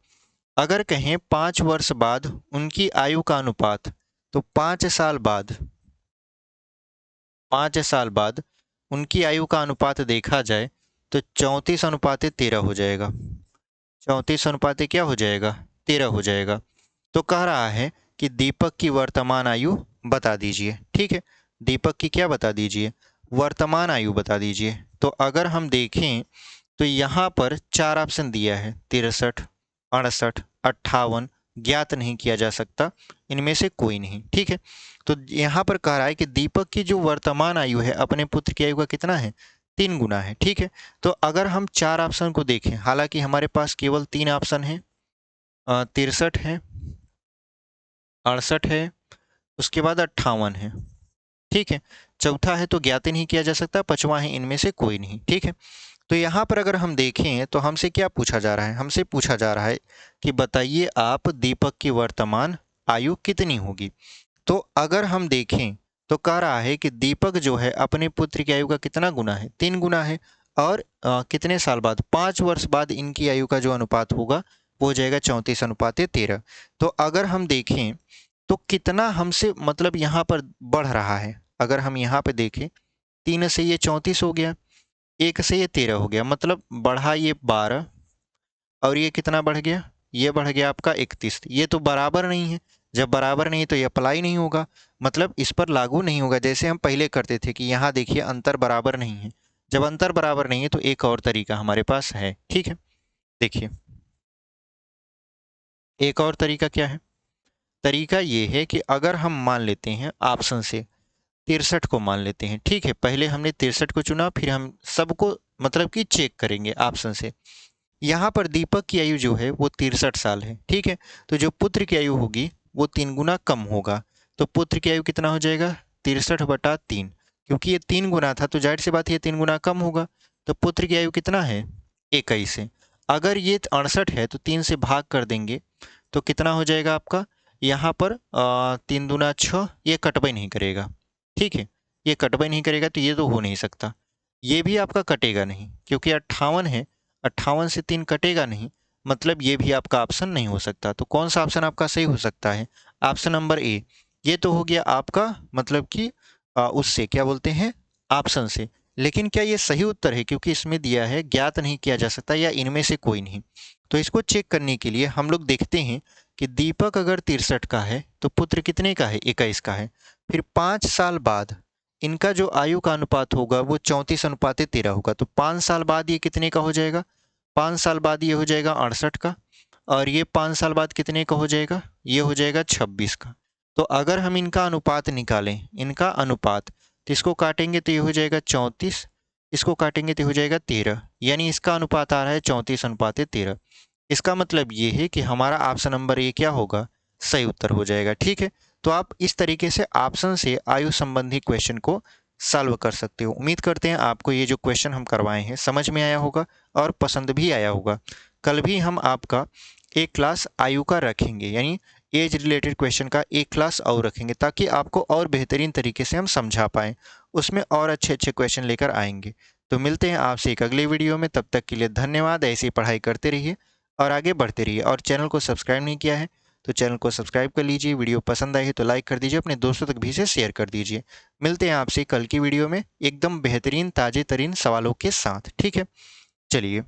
अगर कहें 5 वर्ष बाद उनकी आयु का अनुपात, तो 5 साल बाद, 5 साल बाद उनकी आयु का अनुपात देखा जाए तो 34:13 हो जाएगा। 34 अनुपात क्या हो जाएगा, 13 हो जाएगा। तो कह रहा है कि दीपक की वर्तमान आयु बता दीजिए, ठीक है। दीपक की क्या बता दीजिए, वर्तमान आयु बता दीजिए। तो अगर हम देखें तो यहाँ पर 4 ऑप्शन दिया है, 63, 68, 58, ज्ञात नहीं किया जा सकता, इनमें से कोई नहीं, ठीक है। तो यहाँ पर कह रहा है कि दीपक की जो वर्तमान आयु है अपने पुत्र की आयु का कितना है, 3 गुना है, ठीक है। तो अगर हम 4 ऑप्शन को देखें, हालांकि हमारे पास केवल 3 ऑप्शन है, 63 है, 68 है, उसके बाद 58 है, ठीक है। चौथा है तो ज्ञात नहीं किया जा सकता, पांचवा है इनमें से कोई नहीं, ठीक है। तो यहाँ पर अगर हम देखें तो हमसे क्या पूछा जा रहा है, हमसे पूछा जा रहा है कि बताइए आप दीपक की वर्तमान आयु कितनी होगी। तो अगर हम देखें तो कह रहा है कि दीपक जो है अपने पुत्र की आयु का कितना गुना है, 3 गुना है। और कितने साल बाद, 5 वर्ष बाद इनकी आयु का जो अनुपात होगा वो हो जाएगा 34:13। तो अगर हम देखें तो कितना हमसे मतलब यहाँ पर बढ़ रहा है, अगर हम यहाँ पे देखें 3 से ये 34 हो गया, 1 से ये 13 हो गया, मतलब बढ़ा ये 12, और ये कितना बढ़ गया, ये बढ़ गया आपका 31। ये तो बराबर नहीं है, जब बराबर नहीं तो ये अप्लाई नहीं होगा, मतलब इस पर लागू नहीं होगा। जैसे हम पहले करते थे कि यहाँ देखिए अंतर बराबर नहीं है, जब अंतर बराबर नहीं है तो एक और तरीका हमारे पास है, ठीक है। देखिए एक और तरीका क्या है, तरीका ये है कि अगर हम मान लेते हैं ऑप्शन से 63 को मान लेते हैं, ठीक है। पहले हमने 63 को चुना, फिर हम सबको मतलब कि चेक करेंगे ऑप्शन से। यहाँ पर दीपक की आयु जो है वो 63 साल है, ठीक है। तो जो पुत्र की आयु होगी वो 3 गुना कम होगा। तो पुत्र की आयु कितना हो जाएगा, 63/3, क्योंकि ये 3 गुना था तो जाहिर सी बात ये 3 गुना कम होगा। तो पुत्र की आयु कितना है, 21 है। अगर ये 68 है तो 3 से भाग कर देंगे तो कितना हो जाएगा आपका, यहाँ पर 3 दूना 6, ये कटबे नहीं करेगा, ठीक है। ये कटबे नहीं करेगा तो ये तो हो नहीं सकता। ये भी आपका कटेगा नहीं क्योंकि 58 है, 58 से 3 कटेगा नहीं, मतलब ये भी आपका ऑप्शन नहीं हो सकता। तो कौन सा ऑप्शन आपका सही हो सकता है, ऑप्शन नंबर ए। ये तो हो गया आपका मतलब कि उससे क्या बोलते हैं, ऑप्शन से। लेकिन क्या ये सही उत्तर है, क्योंकि इसमें दिया है ज्ञात नहीं किया जा सकता या इनमें से कोई नहीं। तो इसको चेक करने के लिए हम लोग देखते हैं कि दीपक अगर 63 का है तो पुत्र कितने का है, 21 का है। फिर 5 साल बाद इनका जो आयु का अनुपात होगा वो 34:13 होगा। तो 5 साल बाद ये कितने का हो जाएगा, 5 साल बाद ये हो जाएगा 68 का, और ये 5 साल बाद कितने का हो जाएगा, ये हो जाएगा 26 का। तो अगर हम इनका अनुपात निकालें, इनका अनुपात, तो इसको काटेंगे तो ये हो जाएगा 34, इसको काटेंगे तो हो जाएगा 13, यानी इसका अनुपात आ रहा है 34:13। इसका मतलब ये है कि हमारा ऑप्शन नंबर ए क्या होगा, सही उत्तर हो जाएगा। ठीक है, तो आप इस तरीके से ऑप्शन से आयु संबंधी क्वेश्चन को सॉल्व कर सकते हो। उम्मीद करते हैं आपको ये जो क्वेश्चन हम करवाए हैं समझ में आया होगा और पसंद भी आया होगा। कल भी हम आपका एक क्लास आयु का रखेंगे, यानी एज रिलेटेड क्वेश्चन का एक क्लास और रखेंगे, ताकि आपको और बेहतरीन तरीके से हम समझा पाएँ। उसमें और अच्छे अच्छे क्वेश्चन लेकर आएंगे। तो मिलते हैं आपसे एक अगले वीडियो में, तब तक के लिए धन्यवाद। ऐसे ही पढ़ाई करते रहिए और आगे बढ़ते रहिए। और चैनल को सब्सक्राइब नहीं किया है तो चैनल को सब्सक्राइब कर लीजिए। वीडियो पसंद आई है तो लाइक कर दीजिए, अपने दोस्तों तक भी इसे शेयर कर दीजिए। मिलते हैं आपसे कल की वीडियो में एकदम बेहतरीन ताजे तरीन सवालों के साथ। ठीक है, चलिए।